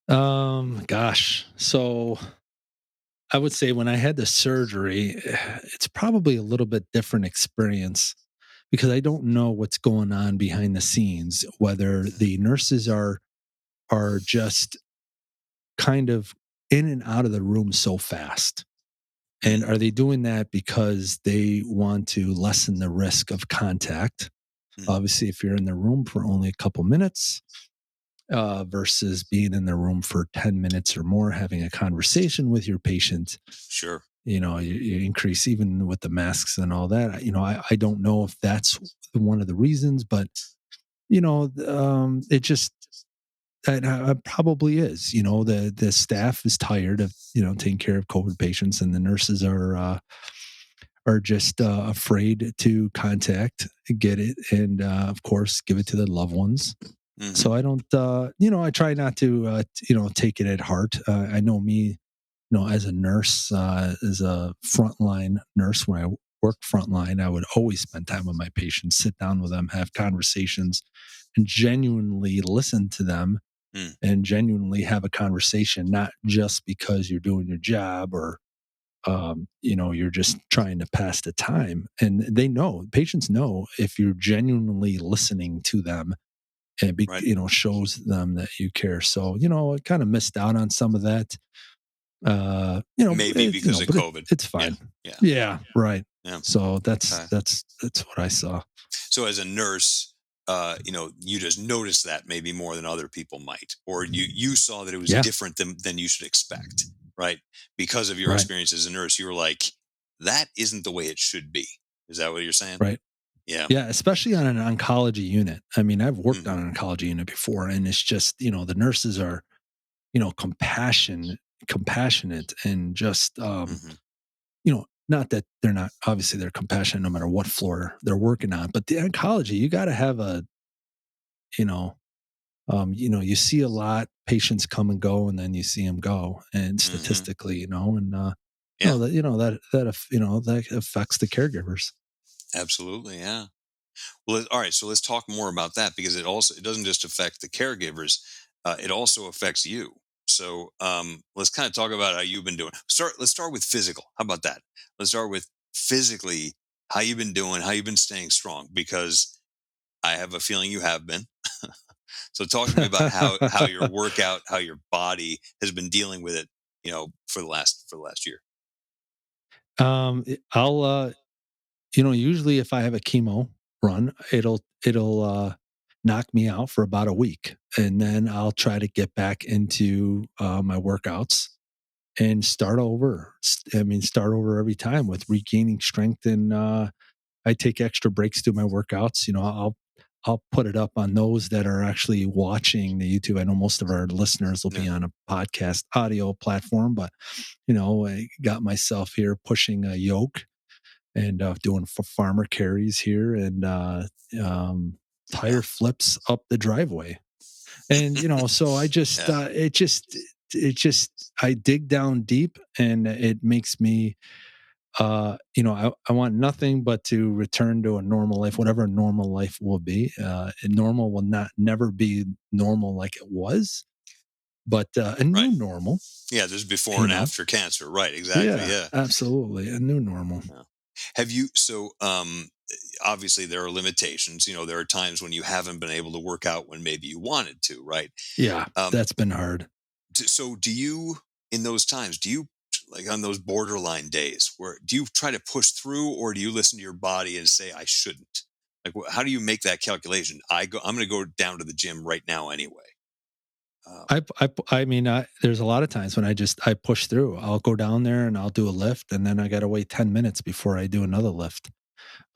Gosh. So I would say when I had the surgery, it's probably a little bit different experience because I don't know what's going on behind the scenes, whether the nurses are just kind of in and out of the room so fast. And are they doing that because they want to lessen the risk of contact? Obviously, if you're in the room for only a couple minutes versus being in the room for 10 minutes or more, having a conversation with your patient, Sure. you increase even with the masks and all that. I don't know if that's one of the reasons, but, it just, probably is. The staff is tired of taking care of COVID patients, and the nurses are just afraid to get it, and of course give it to their loved ones. Mhm. So I don't, I try not to, take it at heart. I know me, as a nurse, as a frontline nurse, when I worked frontline, I would always spend time with my patients, sit down with them, have conversations, and genuinely listen to them and genuinely have a conversation, not just because you're doing your job or, you're just trying to pass the time. And patients know if you're genuinely listening to them, and Right. shows them that you care. So, I kind of missed out on some of that. Maybe because of but COVID. it's fine. Yeah. Yeah, right. Yeah. So that's Okay. that's what I saw. So as a nurse, you just noticed that maybe more than other people might, or you saw that it was Yeah, different than you should expect, right? Because of your right, experience as a nurse, you were like, that isn't the way it should be. Is that what you're saying? right. Yeah. Yeah, especially on an oncology unit. I mean, I've worked Mhm. on an oncology unit before, and it's just, the nurses are, compassionate and just, Mhm. not that they're not, obviously they're compassionate no matter what floor they're working on, but the oncology, you got to have a, you know, you see a lot, patients come and go, and then you see them go, and Mhm. statistically, and, Yeah. that affects the caregivers. Absolutely. Yeah. Well, all right. So let's talk more about that, because it doesn't just affect the caregivers; it also affects you. So let's kind of talk about how you've been doing. Let's start with physical. How about that? Let's start with physically how you've been doing, how you've been staying strong, because I have a feeling you have been. So talk to me about how your workout, how your body has been dealing with it, for the last year. I'll, usually if I have a chemo run, it'll knock me out for about a week, and then I'll try to get back into my workouts and start over. Start over every time with regaining strength, and I take extra breaks to my workouts. I'll put it up on those that are actually watching the YouTube. I know most of our listeners will Yeah. be on a podcast audio platform, but I got myself here pushing a yoke and doing farmer carries here, and Yeah. tire flips up the driveway. And so I just Yeah. it just I dig down deep, and it makes me I want nothing but to return to a normal life, whatever a normal life will be. Normal will never be normal like it was, but a new Right. normal. Yeah, there's before and after cancer. Right, exactly. Yeah. Absolutely, a new normal. Yeah. Have you obviously there are limitations. There are times when you haven't been able to work out when maybe you wanted to, right? Yeah, Um, that's been hard. so do you, in those times, do you, like on those borderline days, where do you try to push through, or do you listen to your body and say I shouldn't? Like, how do you make that calculation? I'm going to go down to the gym right now anyway. I mean, there's a lot of times when I push through. I'll go down there and I'll do a lift, and then I got to wait 10 minutes before I do another lift.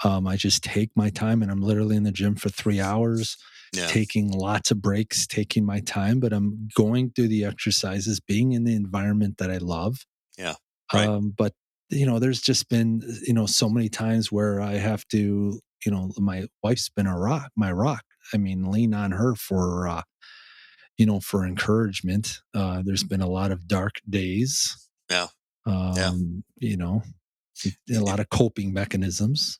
I just take my time, and I'm literally in the gym for 3 hours, Yeah. taking lots of breaks, taking my time, but I'm going through the exercises, being in the environment that I love. Yeah. Right. But there's just been, so many times where I have to, my wife's been my rock. I mean, lean on her for, for encouragement. There's been a lot of dark days. Yeah. A lot of coping mechanisms.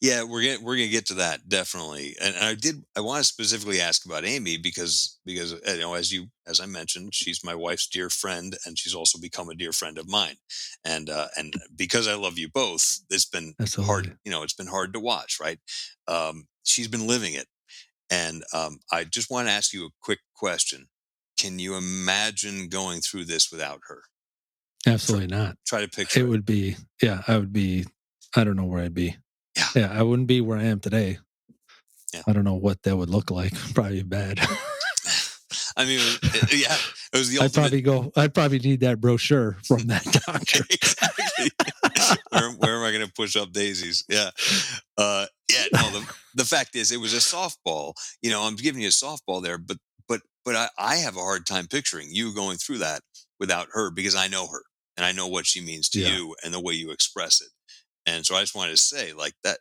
Yeah, we're gonna get to that definitely, and I want to specifically ask about Amy because as I mentioned, she's my wife's dear friend, and she's also become a dear friend of mine, and because I love you both, it's been Absolutely. hard. It's been hard to watch, right? She's been living it, and I just want to ask you a quick question: can you imagine going through this without her? Absolutely not. Try to picture It would be, I would be, I don't know where I'd be. Yeah. Yeah, I wouldn't be where I am today. Yeah. I don't know what that would look like. Probably bad. I mean, it was the ultimate. I'd probably need that brochure from that doctor. Exactly. where am I going to push up daisies? Yeah. No, the fact is, it was a softball. I'm giving you a softball there, but I have a hard time picturing you going through that without her, because I know her and I know what she means to you and the way you express it. And so I just wanted to say, like, that,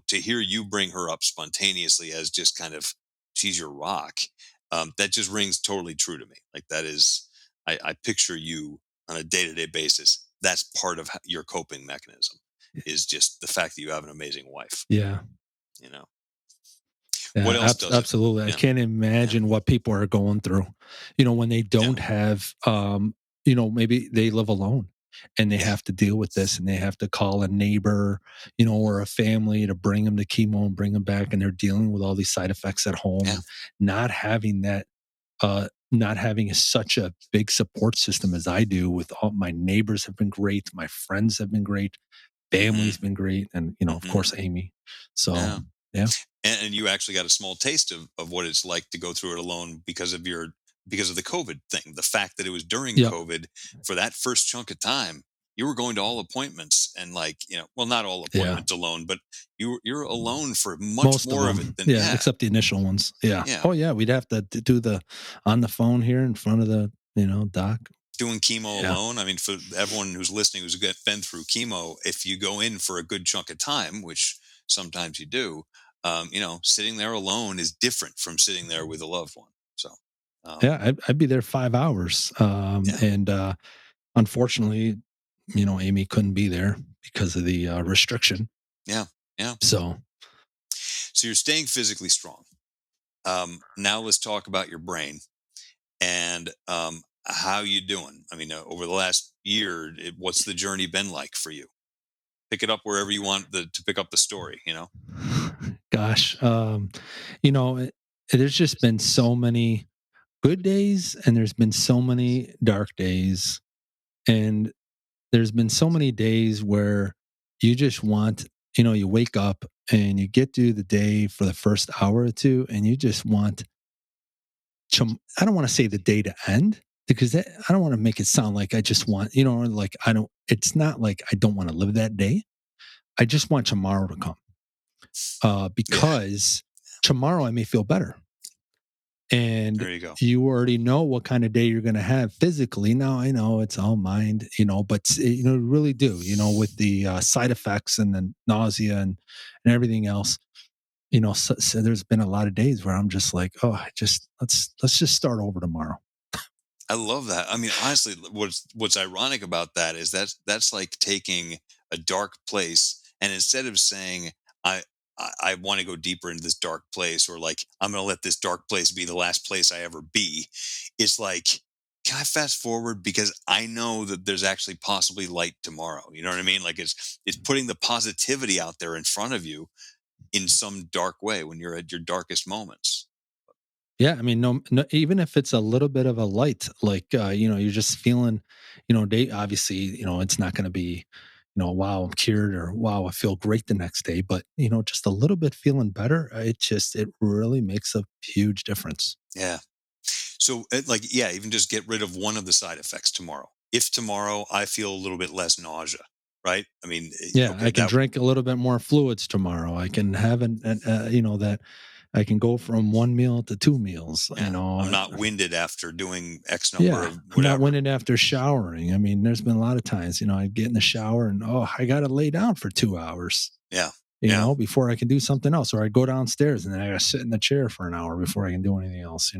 to hear you bring her up spontaneously as just kind of, she's your rock. That just rings totally true to me. Like, that is, I picture you on a day-to-day basis. That's part of your coping mechanism, is just the fact that you have an amazing wife. Yeah. What else does absolutely. it? I can't imagine what people are going through, when they don't have, maybe they live alone and they have to deal with this, and they have to call a neighbor, or a family to bring them to chemo and bring them back. And they're dealing with all these side effects at home, and not having that, not having such a big support system as I do. With all my neighbors have been great. My friends have been great. Family's been great. And, of course, Amy. So, yeah. And you actually got a small taste of what it's like to go through it alone because of the COVID thing. The fact that it was during COVID, for that first chunk of time, you were going to all appointments and not all appointments alone, but you're alone for much more of it than except the initial ones. Yeah. Oh yeah. We'd have to do on the phone here in front of the, doc. Doing chemo alone. I mean, for everyone who's listening, who's been through chemo, if you go in for a good chunk of time, which sometimes you do, sitting there alone is different from sitting there with a loved one. So, I'd be there 5 hours. And unfortunately, Amy couldn't be there because of the restriction. Yeah. So you're staying physically strong. Now let's talk about your brain and how you doing. I mean, over the last year, what's the journey been like for you? Pick it up wherever you want to pick up the story, Gosh, there's just been so many good days, and there's been so many dark days, and there's been so many days where you just want, you wake up and you get through the day for the first hour or two, and you just want I don't want to say the day to end, because I don't want to make it sound like I just want, it's not like I don't want to live that day. I just want tomorrow to come, because tomorrow I may feel better. And there you go. You already know what kind of day you're going to have physically. Now I know it's all mind, but really do, with the side effects and the nausea and everything else. So there's been a lot of days where I'm just like, let's just start over tomorrow. I love that. I mean, honestly, what's ironic about that is that's like taking a dark place, and instead of saying, I want to go deeper into this dark place, or like, I'm going to let this dark place be the last place I ever be. It's like, can I fast forward because I know that there's actually possibly light tomorrow? You know what I mean? Like it's putting the positivity out there in front of you in some dark way when you're at your darkest moments. Yeah, I mean, no, even if it's a little bit of a light, like you're just feeling, day. Obviously, it's not going to be, wow, I'm cured or wow, I feel great the next day. But just a little bit feeling better, it really makes a huge difference. Yeah. So, like, yeah, even just get rid of one of the side effects tomorrow. If tomorrow I feel a little bit less nausea, right? I mean, Yeah, okay, I can that, drink a little bit more fluids tomorrow. I can have that I can go from one meal to two meals. yeah, I'm not winded after doing X number Yeah, of I'm not whatever. winning after showering. I mean, there's been a lot of times, I get in the shower and I got to lay down for 2 hours, Yeah. Yeah. before I can do something else, or I go downstairs and then I got to sit in the chair for an hour before I can do anything else.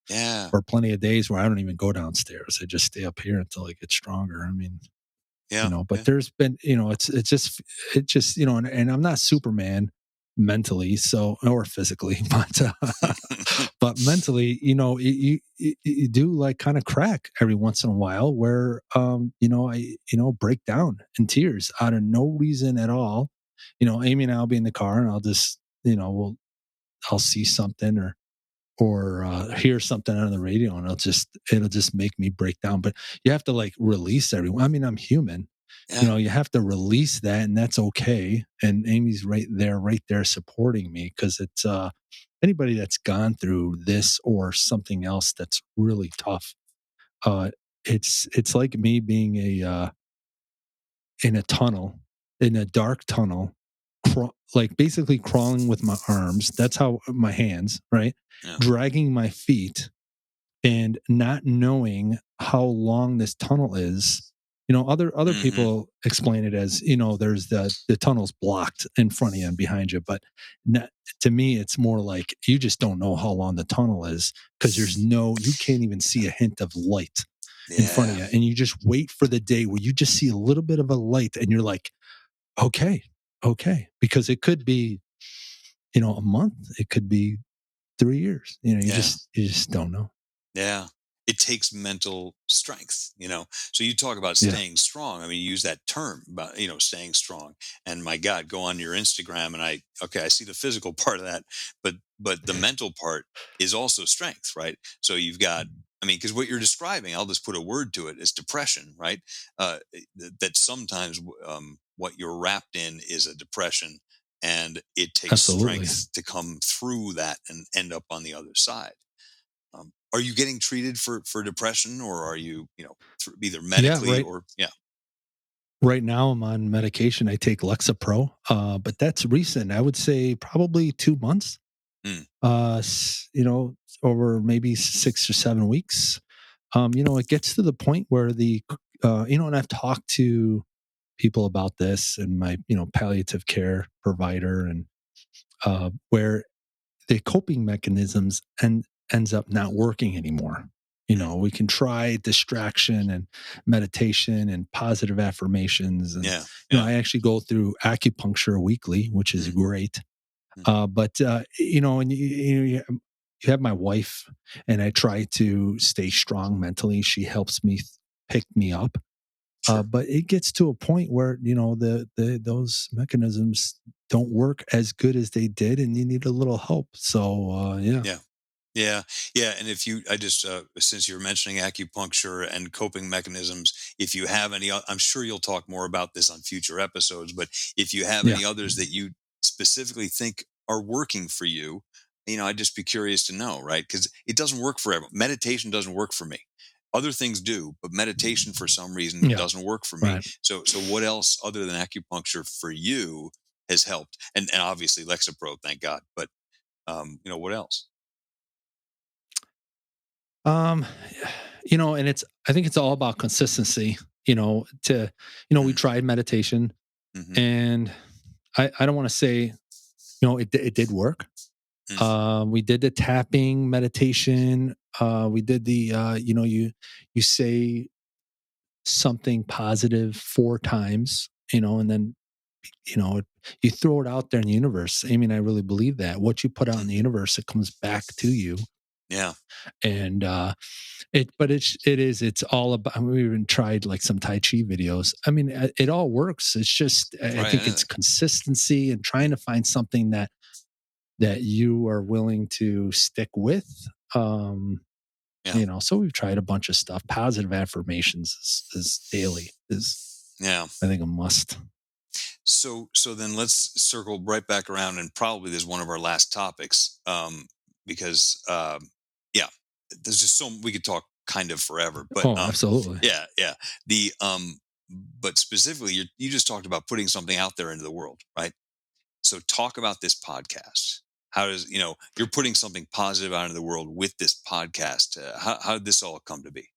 Yeah. Or plenty of days where I don't even go downstairs. I just stay up here until I get stronger. I mean, Yeah. but Yeah. there's been, it's just, and I'm not Superman mentally, so, or physically, but mentally, you do like kind of crack every once in a while where, I, break down in tears out of no reason at all. Amy and I'll be in the car and I'll just, I'll see something or hear something on the radio and it'll just make me break down. But you have to like release everyone. I mean, I'm human. Yeah. You have to release that, and that's okay. And Amy's right there supporting me, because it's anybody that's gone through this or something else that's really tough. Uh, it's like me being in a tunnel, in a dark tunnel, like basically crawling with my arms. That's how my hands, right, Yeah. dragging my feet, and not knowing how long this tunnel is. Other Hmm. people explain it as, there's the tunnel's blocked in front of you and behind you, but not, to me it's more like you just don't know how long the tunnel is, because you can't even see a hint of light in front of Yeah. you, and you just wait for the day where you just see a little bit of a light and you're like, okay, because it could be, a month, it could be 3 years, you Yeah. just don't know. Yeah. It takes mental strength. So you talk about Yeah. staying strong. I mean, you use that term about, staying strong. And my God, go on your Instagram and I see the physical part of that, but the mental part is also strength, right? So you've got, I mean, because what you're describing, I'll just put a word to it, is depression, right? That sometimes what you're wrapped in is a depression, and it takes Absolutely. strength to come through that and end up on the other side. Are you getting treated for depression, or are you, either Yeah, medically right. or yeah? Right now I'm on medication. I take Lexapro, but that's recent. I would say probably 2 months. Mm, Over maybe 6 or 7 weeks. It gets to the point where and I've talked to people about this, and my, palliative care provider, and where the coping mechanisms ends up not working anymore. mm, We can try distraction and meditation and positive affirmations, and yeah, yeah, I actually go through acupuncture weekly, which is mm, great. mm, But and you have my wife, and I try to stay strong mentally. She helps me pick me up. sure, But it gets to a point where the those mechanisms don't work as good as they did, and you need a little help. So yeah, yeah. Yeah, yeah, and if you, I just, since you're mentioning acupuncture and coping mechanisms, if you have any, I'm sure you'll talk more about this on future episodes. But if you have yeah, any others that you specifically think are working for you, I'd just be curious to know, right? Because it doesn't work for everyone. Meditation doesn't work for me. Other things do, but meditation for some reason yeah, doesn't work for me. right. So what else other than acupuncture for you has helped? And obviously Lexapro, thank God. But what else? Um, and I think it's all about consistency. We Mm, tried meditation, mm-hmm, and I don't want to say, it did work. mm, We did the tapping meditation. We did the you say something positive 4 times, and then, you throw it out there in the universe. I mean, I really believe that what you put out in the universe, it comes back to you. Yeah. And it's all about, I mean, we even tried like some Tai Chi videos. I mean, it all works. It's just, I Right. think it's consistency and trying to find something that you are willing to stick with. Yeah. So we've tried a bunch of stuff. Positive affirmations is daily, Yeah. I think, a must. So then let's circle right back around, and probably this is one of our last topics, because yeah, there's just so we could talk kind of forever, but Oh, absolutely. yeah, the but specifically, you just talked about putting something out there into the world, right? So talk about this podcast. How does you're putting something positive out into the world with this podcast? How did this all come to be?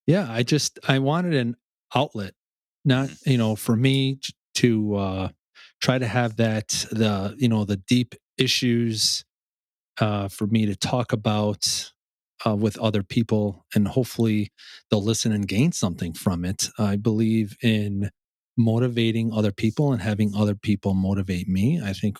Yeah, I wanted an outlet, not, Mhm. for me to try to have the deep issues, for me to talk about with other people, and hopefully they'll listen and gain something from it. I believe in motivating other people and having other people motivate me. I think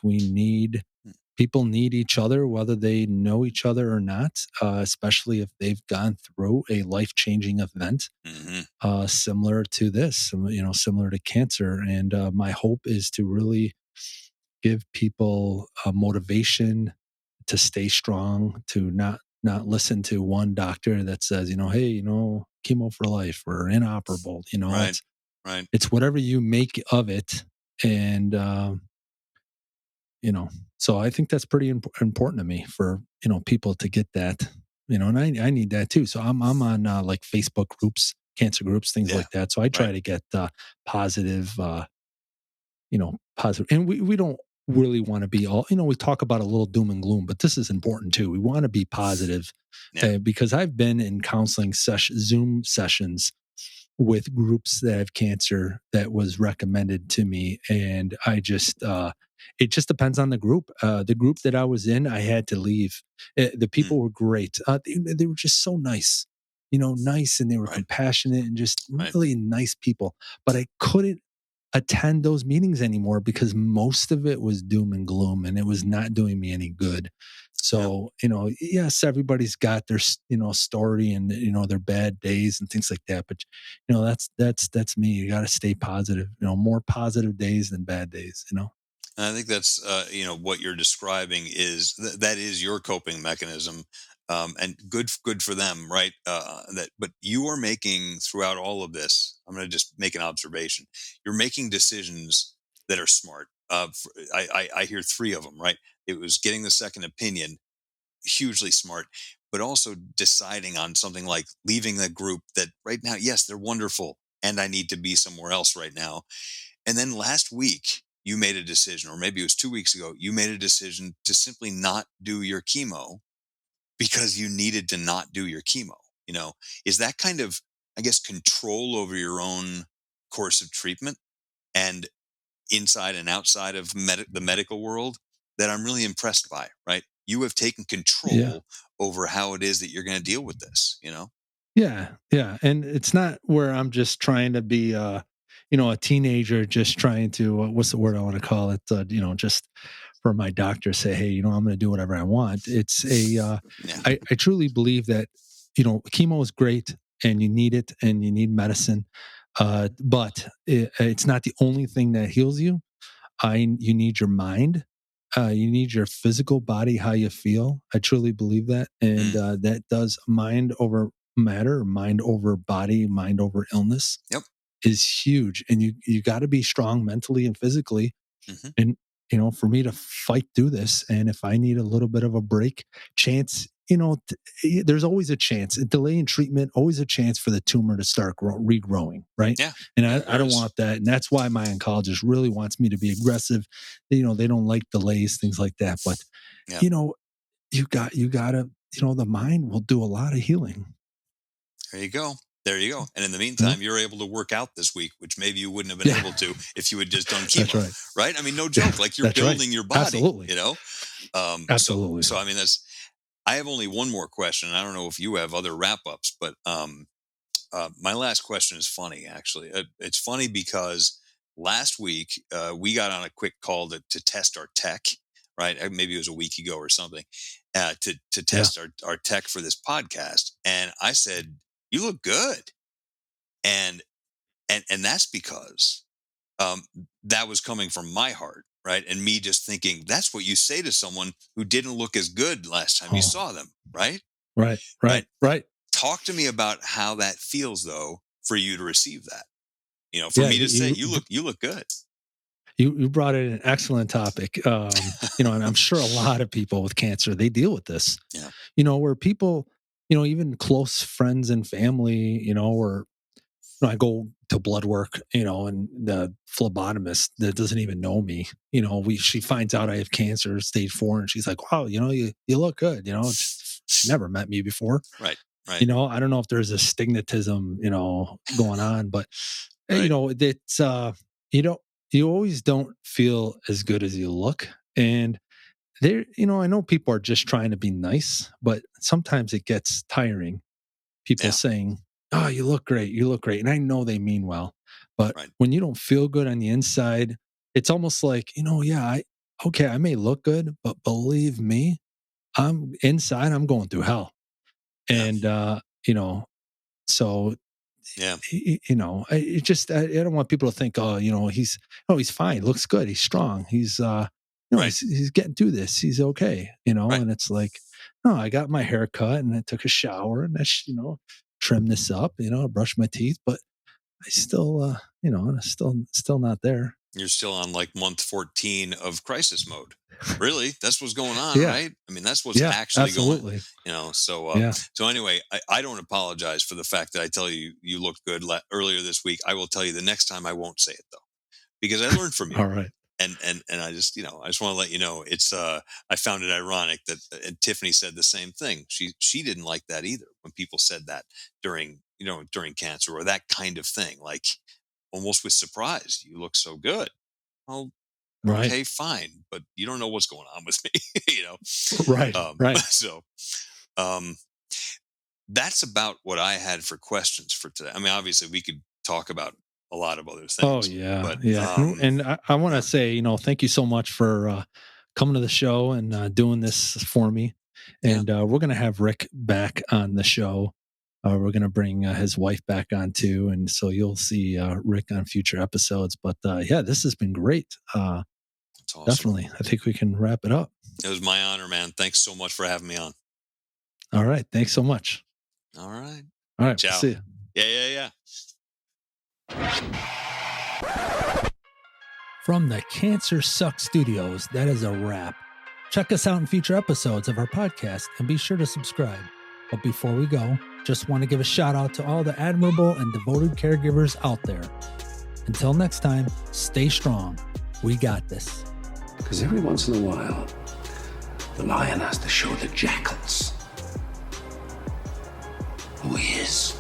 people need each other, whether they know each other or not, especially if they've gone through a life changing event, Mhm. similar to this, similar to cancer. And my hope is to really give people motivation to stay strong, to not listen to one doctor that says, hey, chemo for life or inoperable. Right. Right. It's whatever you make of it. And so I think that's pretty important to me, for people to get that, and I need that too. So I'm on like Facebook groups, cancer groups, things Yeah. like that. So I try Right. to get positive, positive, and we don't really want to be all, we talk about a little doom and gloom, but this is important too. We want to be positive, Yeah. because I've been in counseling Zoom sessions with groups that have cancer that was recommended to me. And it just depends on the group. The group that I was in, I had to leave. The Mm. people were great. They were just so nice, nice, and they were Right. compassionate and just Right. really nice people. But I couldn't attend those meetings anymore because most of it was doom and gloom, and it was not doing me any good. Yeah. So, yes, everybody's got their, story and, their bad days and things like that. But, that's me. You got to stay positive, more positive days than bad days, And I think that's what you're describing is that is your coping mechanism, and good for them, right? But you are making throughout all of this. I'm going to just make an observation. You're making decisions that are smart. I hear three of them, right? It was getting the second opinion, hugely smart, but also deciding on something like leaving the group that right now, yes, they're wonderful, and I need to be somewhere else right now. And then last week, you made a decision, or maybe it was 2 weeks ago, you made a decision to simply not do your chemo because you needed to not do your chemo. Is that kind of, I guess, control over your own course of treatment and inside and outside of the medical world that I'm really impressed by, right? You have taken Yeah. control over how it is that you're going to deal with this. Yeah, yeah, and it's not where I'm just trying to be, a teenager, just trying to, what's the word I want to call it? Just for my doctor say, hey, I'm going to do whatever I want. It's Yeah. I truly believe that, chemo is great and you need it and you need medicine, but it's not the only thing that heals you. You need your mind. You need your physical body, how you feel. I truly believe that, and Mm. that does mind over matter, mind over body, mind over illness Yep. is huge. And you got to be strong mentally and physically. Hmm. And for me to fight through this, and if I need a little bit of a break, chance, there's always a chance. A delay in treatment, always a chance for the tumor to start regrowing, right? Yeah. And Yeah, I there don't is. want that. And that's why my oncologist really wants me to be aggressive. They don't like delays, things like that. But, Yeah. you know, you gotta, the mind will do a lot of healing. There you go. There you go. And in the You know? meantime, you're able to work out this week, which maybe you wouldn't have been Yeah, able to if you had just done that's chemo, right. right? I mean, no Yeah, joke. Like you're that's right. building your body, Absolutely. So, Absolutely. so I mean, I have only one more question. I don't know if you have other wrap ups, but my last question is funny, actually. It's funny because last week we got on a quick call to test our tech, right? Maybe it was a week ago or something, to test our tech for this podcast. And I said, "You look good," and that's because that was coming from my heart, right? And me just thinking that's what you say to someone who didn't look as good last time you saw them, right? Right. Talk to me about how that feels, though, for you to receive that. For me to say you look good. You brought in an excellent topic. And I'm sure a lot of people with cancer, they deal with this. Yeah. Where people, even close friends and family, or I go to blood work, and the phlebotomist that doesn't even know me, she finds out I have cancer, stage 4, and she's like, "Wow, you look good." She never met me before. Right. I don't know if there's a stigmatism, going on, but Right. it's you always don't feel as good as you look. And there, I know people are just trying to be nice, but sometimes it gets tiring. People saying, "Oh, you look great. You look great." And I know they mean well, but when you don't feel good on the inside, it's almost like, I may look good, but believe me, I'm going through hell. And, so, Yeah. I don't want people to think, he's fine. Looks good. He's strong. He's, he's getting through this. He's okay. And it's like, no, I got my hair cut and I took a shower and I, trimmed this up, brushed my teeth, but I still, I'm still not there. You're still on like month 14 of crisis mode. Really? That's what's going on, right? I mean, that's what's actually absolutely. going. So anyway, I don't apologize for the fact that I tell you looked good earlier this week. I will tell you the next time I won't say it though, because I learned from you. All right. And I just, I just want to let you know, it's, I found it ironic that and Tiffany said the same thing. She didn't like that either when people said that during cancer or that kind of thing, like almost with surprise. You look so good. Oh, okay, fine. But you don't know what's going on with me, Right. Right. So, that's about what I had for questions for today. I mean, obviously we could talk about a lot of other things. Oh yeah. But, and I want to say, thank you so much for coming to the show and doing this for me. And we're going to have Rick back on the show. We're going to bring his wife back on too. And so you'll see Rick on future episodes. But this has been great. Awesome. Definitely. I think we can wrap it up. It was my honor, man. Thanks so much for having me on. All right. Thanks so much. All right. Ciao. See you. Yeah. From the Cancer Suck Studios, that is a wrap. Check us out in future episodes of our podcast and be sure to subscribe. But before we go, just want to give a shout out to all the admirable and devoted caregivers out there. Until next time, stay strong. We got this. Because every once in a while, the lion has to show the jackals who he is.